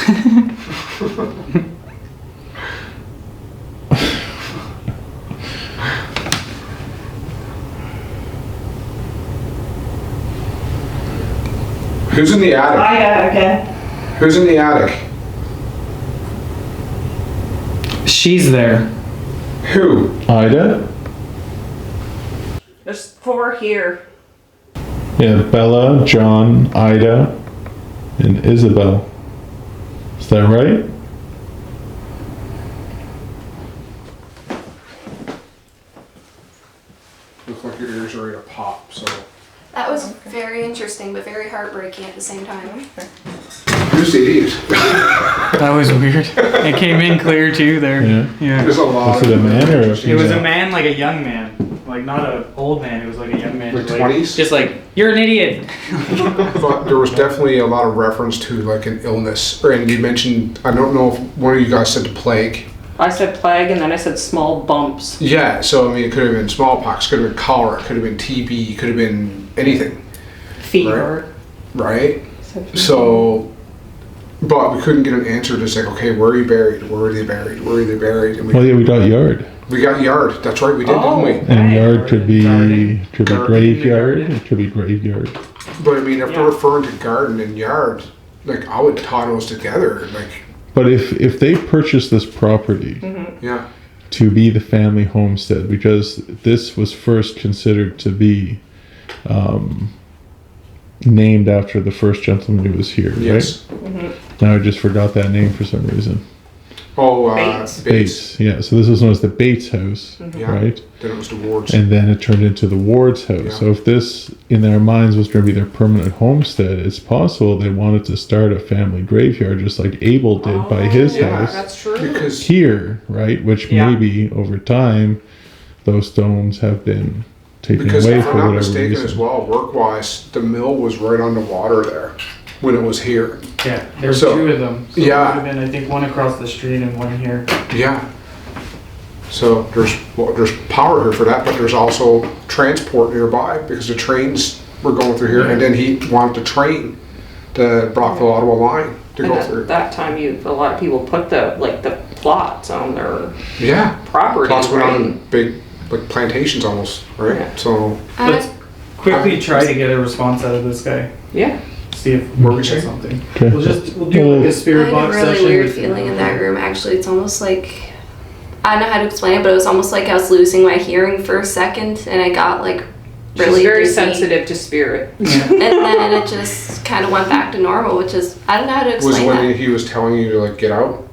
Who's in the attic? Ida again. Who's in the attic? She's there. Who? Ida? There's 4 here. Yeah, Bella, John, Ida, and Isabel. Is that right? Looks like your ears are ready to pop, so. That was very interesting, but very heartbreaking at the same time. Who's the idiot? That was weird. It came in clear too there. Yeah. There's a lot Was it a man or a It was female? a man, like a young man. Like not an old man, it was like a young man. Like just 20s? Just like, you're an idiot. But there was definitely a lot of reference to like an illness. And you mentioned, I don't know if one of you guys said the plague. I said plague and then I said small bumps. Yeah, so I mean, it could have been smallpox, could have been cholera, could have been TB, could have been anything, Fever. right? So, but we couldn't get an answer to say, okay, where are you buried? Where are they buried? Where are they buried? And Oh yeah, we got yard. we got yard. That's right, we did, didn't we? And yard could be Garden. graveyard. Garden. It could be graveyard. But I mean, if Yeah. they're referring to garden and yard, like I would tie those together. Like, But if they purchased this property yeah, to be the family homestead, because this was first considered to be named after the first gentleman who was here, yes. right? Now I just forgot that name for some reason. Oh, Bates. Bates, yeah. So this was known as the Bates house, Yeah. right? Then it was the wards. And then it turned into the Ward's house. Yeah. So if this, in their minds, was going to be their permanent homestead, it's possible they wanted to start a family graveyard, just like Abel did by his yeah. house That's true. Because here, right? Which Yeah. maybe over time, those stones have been taken Because away if for I'm not whatever mistaken reason. as well, work-wise, the mill was right on the water there when it was here. Yeah, there's So, 2 of them. So yeah. there would have been, I think, one across the street and one here. Yeah. So there's power here for that, but there's also transport nearby because the trains were going through here, and then he wanted to train the Brockville Ottawa line to And go at through. that time, a lot of people put the plots on their Yeah. property. Plots went right? on big like plantations almost, right? Yeah. So Let's quickly try to get a response out of this guy. Yeah. See if What were we we get saying? something. Okay. We'll do like a I spirit had a box really session. weird with- feeling in that room. Actually, it's almost like I don't know how to explain it, but it was almost like I was losing my hearing for a second, and I got like really She's very dizzy. sensitive to spirit. And then it just kind of went back to normal, which is, I don't know how to Was explain when that. he was telling you to like get out?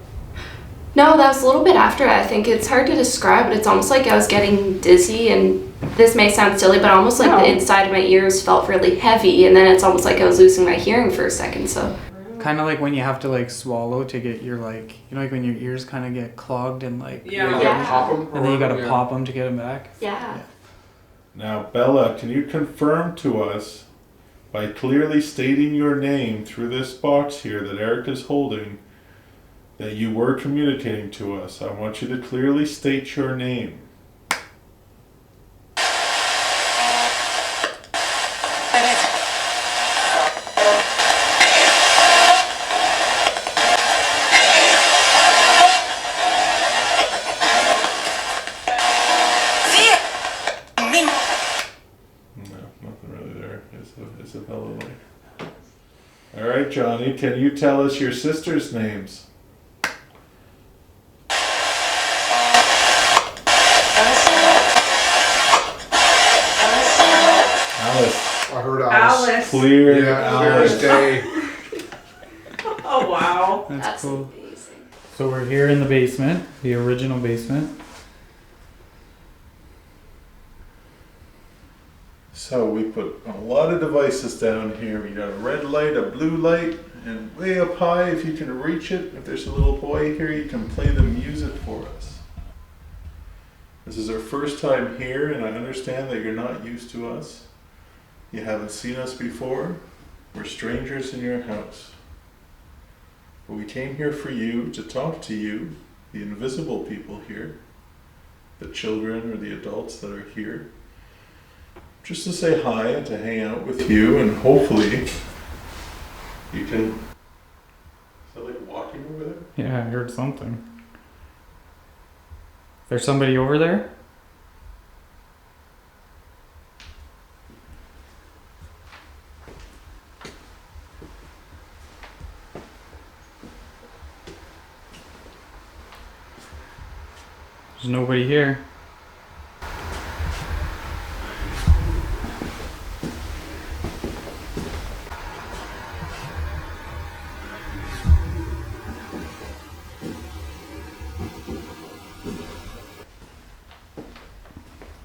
No, that was a little bit after that. I think it's hard to describe, but it's almost like I was getting dizzy, and this may sound silly, but almost like No. the inside of my ears felt really heavy, and then it's almost like I was losing my hearing for a second, so. Kind of like when you have to like swallow to get your like, you know, like when your ears kind of get clogged and like, You gotta pop him. and then you gotta pop them to get them back. Yeah. Now, Bella, can you confirm to us by clearly stating your name through this box here that Eric is holding that you were communicating to us? I want you to clearly state your name. Isabella Lake. All right, Johnny, can you tell us your sisters' names? Alice. I heard Alice. Alice. Clear Yeah, clear as Alice. day. Oh wow. That's cool. Amazing. So we're here in the basement, the original basement. So we put a lot of devices down here. We got a red light, a blue light, and way up high, if you can reach it, if there's a little boy here, you can play the music for us. This is our first time here, and I understand that you're not used to us. You haven't seen us before. We're strangers in your house. But we came here for you, to talk to you, the invisible people here, the children or the adults that are here. Just to say hi and to hang out with you, and hopefully you can. Is that like walking over there? Yeah, I heard something. There's somebody over there? There's nobody here.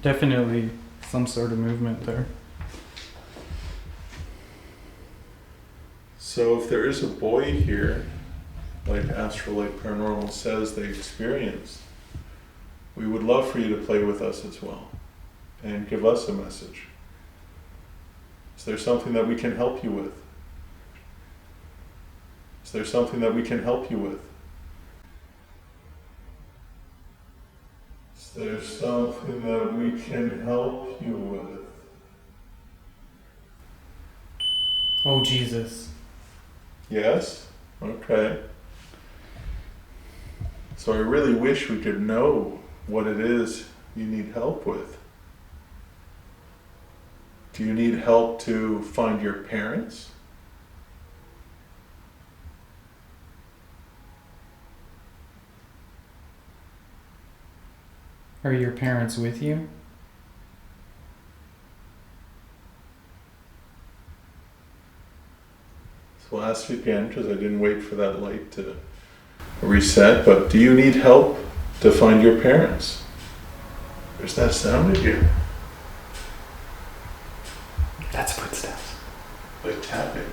Definitely some sort of movement there. So if there is a boy here, like Astral Light Paranormal says they experienced, we would love for you to play with us as well and give us a message. Is there something that we can help you with? Is there something that we can help you with? Is there something that we can help you with? Oh, Jesus. Yes? Okay. So I really wish we could know what it is you need help with. Do you need help to find your parents? Are your parents with you? So I'll ask you again because I didn't wait for that light to reset, but do you need help to find your parents? There's that sound again, That's footsteps. like tapping.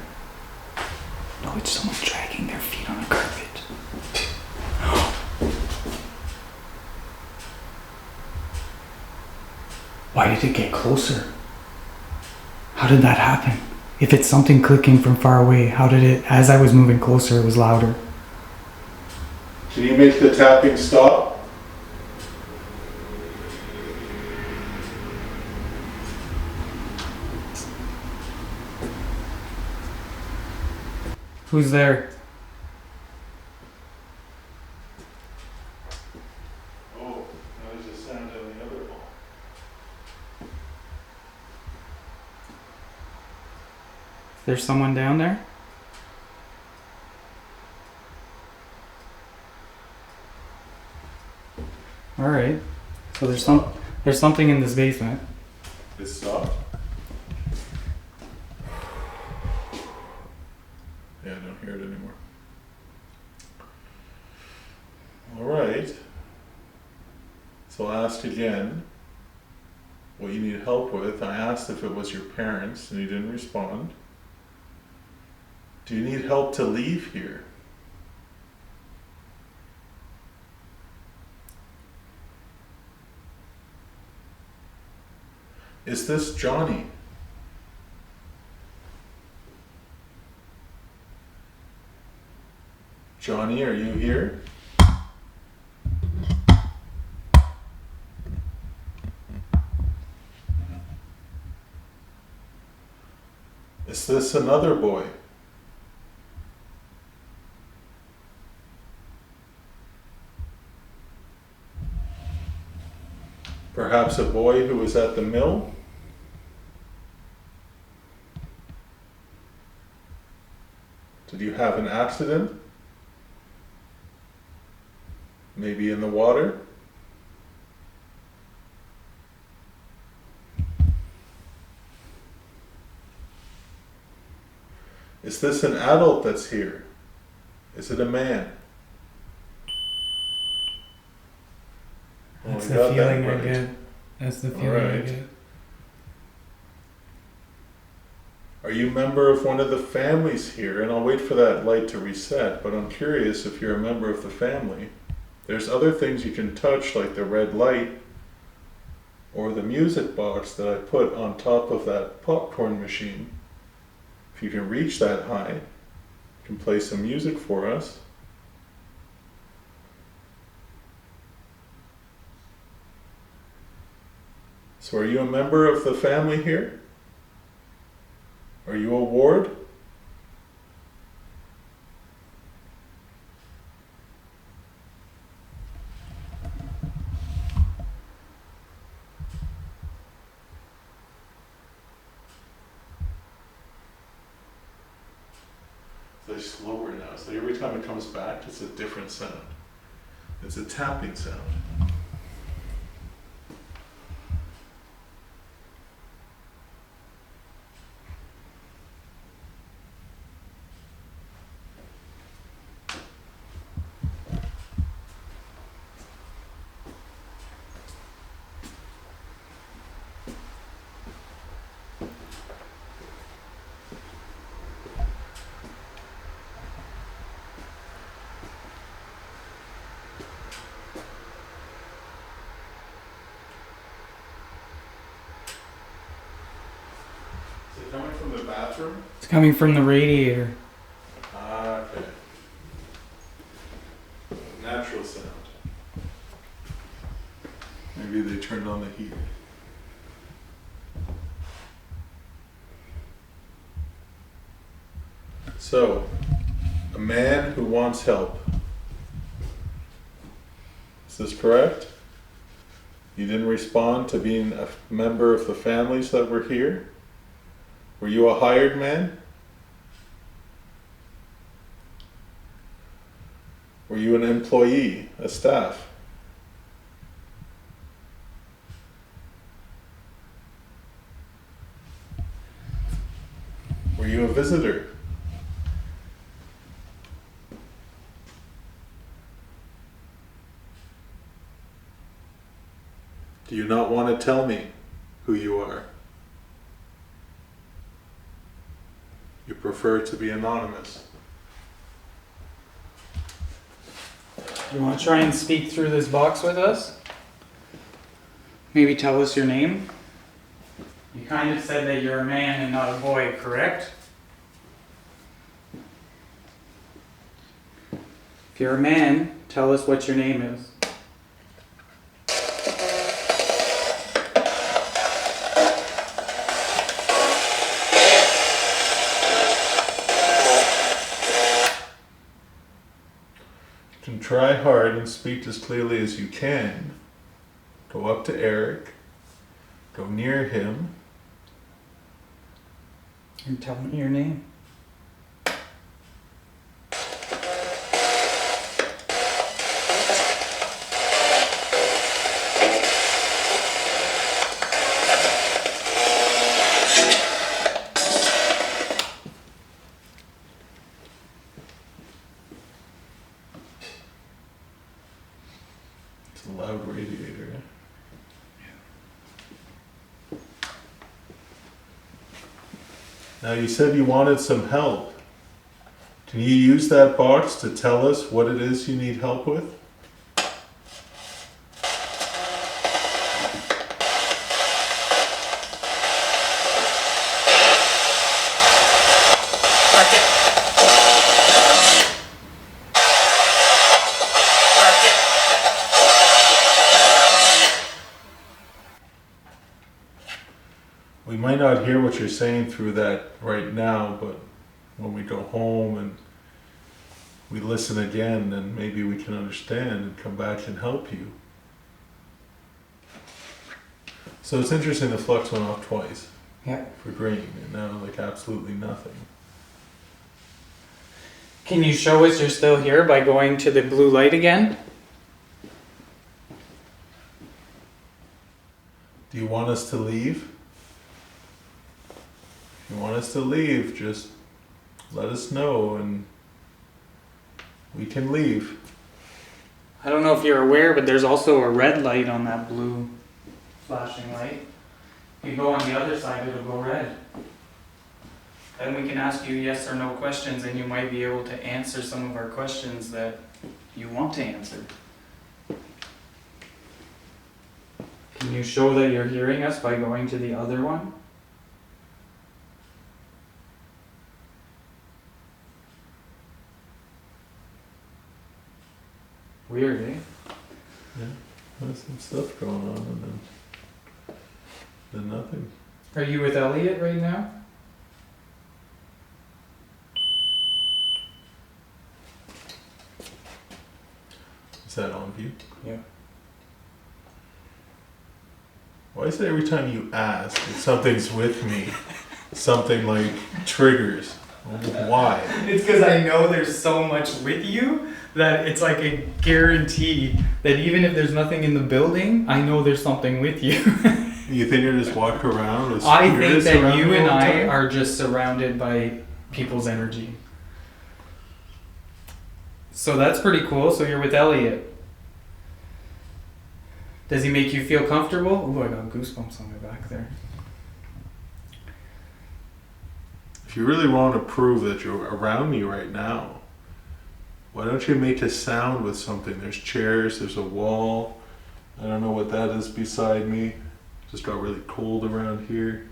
No, it's someone dragging their feet on a carpet. Why did it get closer? How did that happen? If it's something clicking from far away, how did it, as I was moving closer, it was louder? Can you make the tapping stop? Who's there? Oh, there's a sound on the other wall. There's someone down there? Alright. So there's something in this basement. It stopped? Yeah, I don't hear it anymore. All right. So I'll ask again what you need help with. I asked if it was your parents, and you didn't respond. Do you need help to leave here? Is this Johnny? Johnny, are you here? Is this another boy? Perhaps a boy who was at the mill? Did you have an accident? Maybe in the water? Is this an adult that's here? Is it a man? That's we the got that feeling I right. get. That's the feeling I Alright. get. Are you a member of one of the families here? And I'll wait for that light to reset, but I'm curious if you're a member of the family. There's other things you can touch, like the red light or the music box that I put on top of that popcorn machine. If you can reach that high, you can play some music for us. So are you a member of the family here? Are you a ward? It's slower now, so every time it comes back, it's a different sound. It's a tapping sound. Is it coming from the bathroom? It's coming from the radiator. Ah, okay. Natural sound. Maybe they turned on the heat. So, a man who wants help. Is this correct? You didn't respond to being a member of the families that were here? Were you a hired man? Were you an employee, a staff? Were you a visitor? Do you not want to tell me who you are? You prefer to be anonymous. You want to try and speak through this box with us? Maybe tell us your name? You kind of said that you're a man and not a boy, correct? If you're a man, tell us what your name is. You can try hard and speak as clearly as you can. Go up to Eric. Go near him. And tell me your name. loud radiator. Now you said you wanted some help. Can you use that box to tell us what it is you need help with? We might not hear what you're saying through that right now, but when we go home and we listen again, then maybe we can understand and come back and help you. So it's interesting the flux went off twice. Yeah. For green, and now like absolutely nothing. Can you show us you're still here by going to the blue light again? Do you want us to leave? If you want us to leave, just let us know and we can leave. I don't know if you're aware, but there's also a red light on that blue flashing light. If you go on the other side, it'll go red. Then we can ask you yes or no questions, and you might be able to answer some of our questions that you want to answer. Can you show that you're hearing us by going to the other one? Weird, eh? Yeah, there's some stuff going on and then nothing. Are you with Elliot right now? Is that on view? Yeah. Why is it every time you ask if something's with me, something like triggers? Why? It's because I know there's so much with you that it's like a guarantee that even if there's nothing in the building, I know there's something with you. You think I just walk around with I think spirits that around you me and all the I time? are just surrounded by people's energy. So that's pretty cool. So you're with Elliot. Does he make you feel comfortable? Oh, I got goosebumps on my back there. If you really want to prove that you're around me right now, why don't you make a sound with something? There's chairs, there's a wall. I don't know what that is beside me. Just got really cold around here.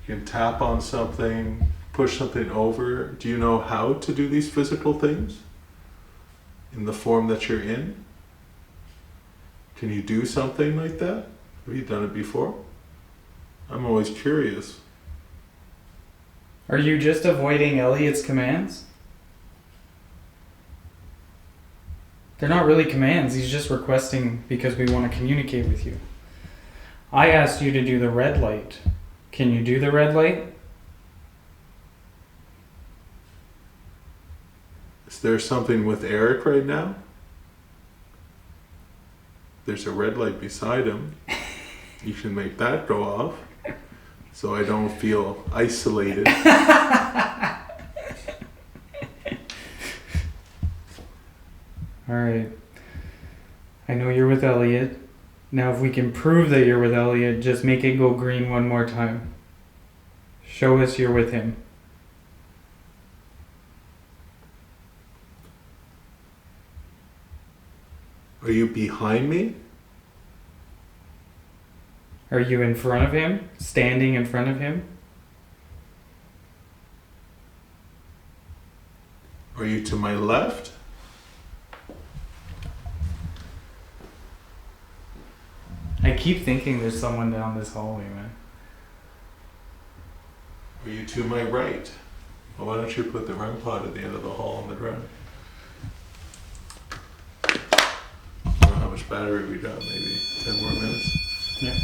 You can tap on something, push something over. Do you know how to do these physical things in the form that you're in? Can you do something like that? Have you done it before? I'm always curious. Are you just avoiding Elliot's commands? They're not really commands. He's just requesting because we want to communicate with you. I asked you to do the red light. Can you do the red light? Is there something with Eric right now? There's a red light beside him. You can make that go off so I don't feel isolated. Alright. I know you're with Elliot. Now if we can prove that you're with Elliot, just make it go green one more time. Show us you're with him. Are you behind me? Are you in front of him? Standing in front of him? Are you to my left? I keep thinking there's someone down this hallway, man. Are you to my right? Well, why don't you put the REM pod at the end of the hall on the ground? I don't know how much battery we got, maybe 10 more minutes? Yeah.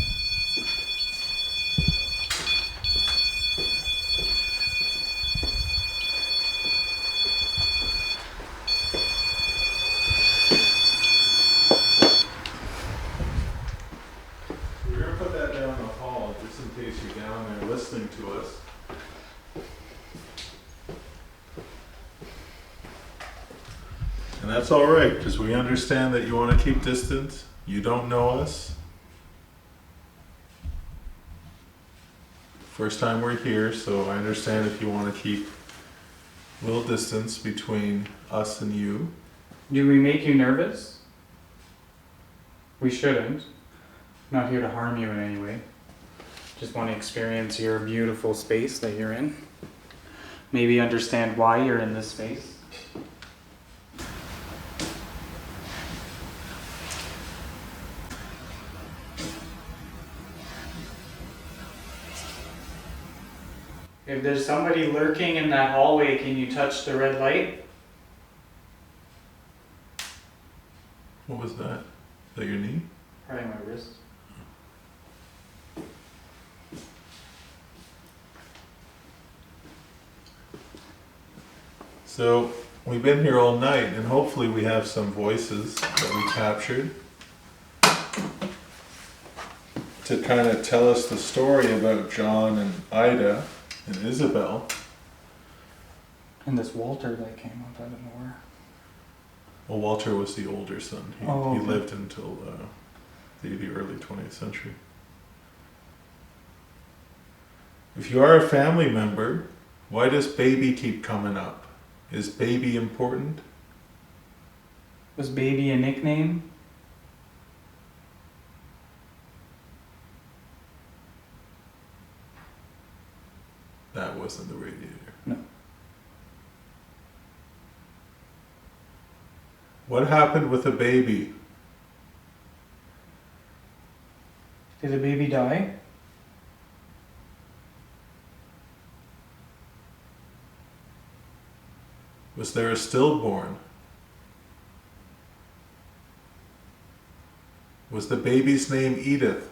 We're going to put that down the hall just in case you're down there listening to us. And And that's all right, because we understand that you want to keep distance. You don't know us. First time we're here, so I understand if you want to keep a little distance between us and you. Do we make you nervous? We shouldn't. I'm not here to harm you in any way. Just want to experience your beautiful space that you're in. Maybe understand why you're in this space. If there's somebody lurking in that hallway, can you touch the red light? What was that? Is that your knee? Probably my wrist. So we've been here all night, and hopefully we have some voices that we captured to kind of tell us the story about John and Ida and Isabel. And this Walter that came up out of nowhere. Well, Walter was the older son. He Okay. lived until the early 20th century. If you are a family member, why does baby keep coming up? Is baby important? Was baby a nickname? That wasn't the radiator. No. What happened with the baby? Did the baby die? Was there a stillborn? Was the baby's name Edith?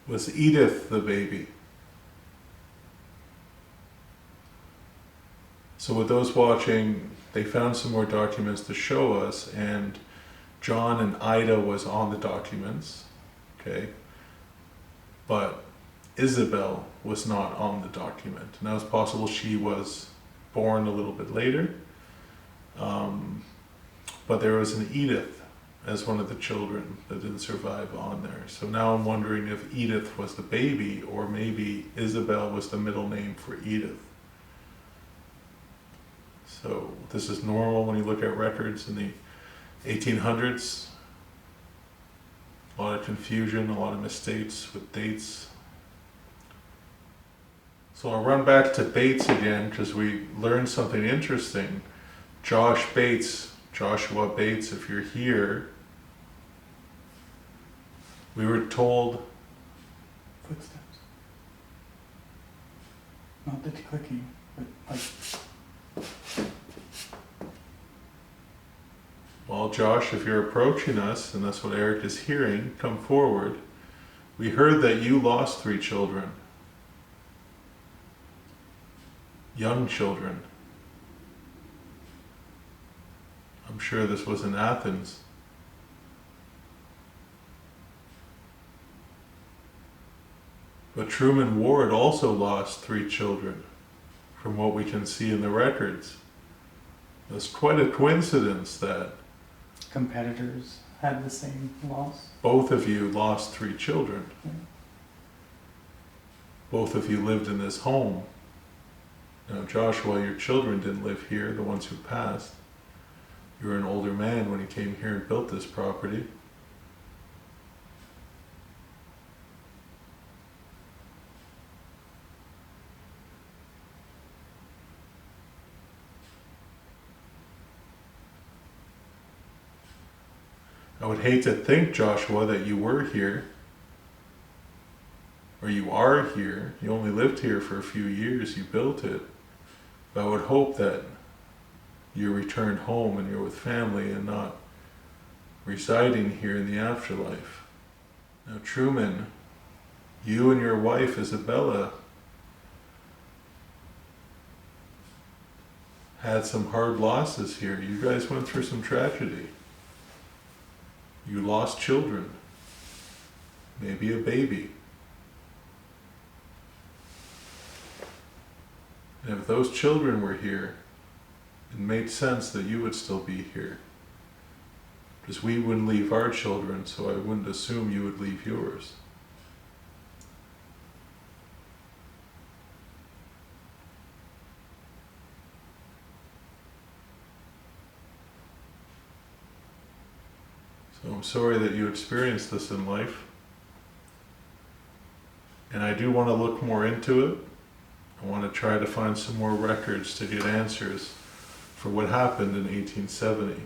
Was Edith the baby? So with those watching, they found some more documents to show us, and John and Ida was on the documents, okay? But Isabel was not on the document. Now it's possible she was born a little bit later, but there was an Edith as one of the children that didn't survive on there. So now I'm wondering if Edith was the baby, or maybe Isabel was the middle name for Edith. So this is normal when you look at records in the 1800s. A lot of confusion, a lot of mistakes with dates. So I'll run back to Bates again because we learned something interesting. Joshua Bates, if you're here, we were told... Footsteps. Not the clicking, but like... Well, Josh, if you're approaching us, and that's what Eric is hearing, come forward. We heard that you lost 3 children. Young children. I'm sure this was in Athens. But Truman Ward also lost 3 children, from what we can see in the records. It's quite a coincidence that Competitors had the same loss. both of you lost 3 children. Yeah. Both of you lived in this home. Now, Joshua, your children didn't live here, the ones who passed. You were an older man when you came here and built this property. I would hate to think, Joshua, that you were here, or you are here. You only lived here for a few years, you built it. But I would hope that you returned home and you're with family and not residing here in the afterlife. Now, Truman, you and your wife, Isabella, had some hard losses here. You guys went through some tragedy. You lost children, maybe a baby. And if those children were here, it made sense that you would still be here. Because we wouldn't leave our children, so I wouldn't assume you would leave yours. So I'm sorry that you experienced this in life. And I do want to look more into it. I want to try to find some more records to get answers for what happened in 1870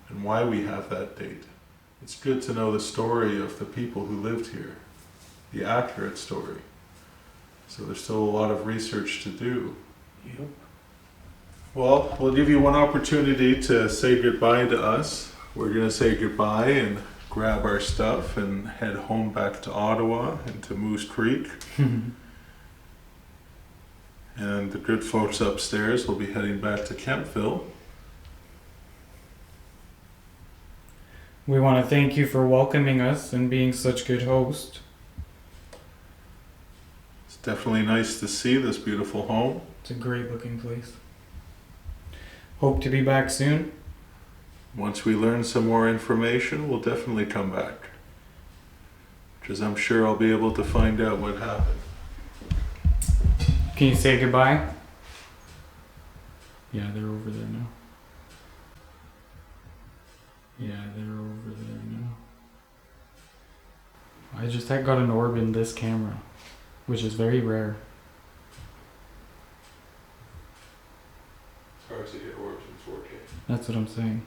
and why we have that date. It's good to know the story of the people who lived here, the accurate story. So there's still a lot of research to do. Yep. Well, we'll give you one opportunity to say goodbye to us. We're going to say goodbye and grab our stuff and head home back to Ottawa and to Moose Creek. And the good folks upstairs will be heading back to Kempville. We want to thank you for welcoming us and being such good host. It's definitely nice to see this beautiful home. It's a great looking place. Hope to be back soon. Once we learn some more information, we'll definitely come back. Because I'm sure I'll be able to find out what happened. Can you say goodbye? Yeah, they're over there now. Yeah, they're over there now. I just got an orb in this camera, which is very rare. It's hard to get orbs in 4K. That's what I'm saying.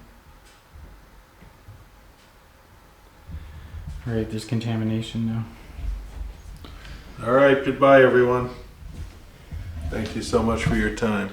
Alright, there's contamination now. All right, goodbye everyone. Thank you so much for your time.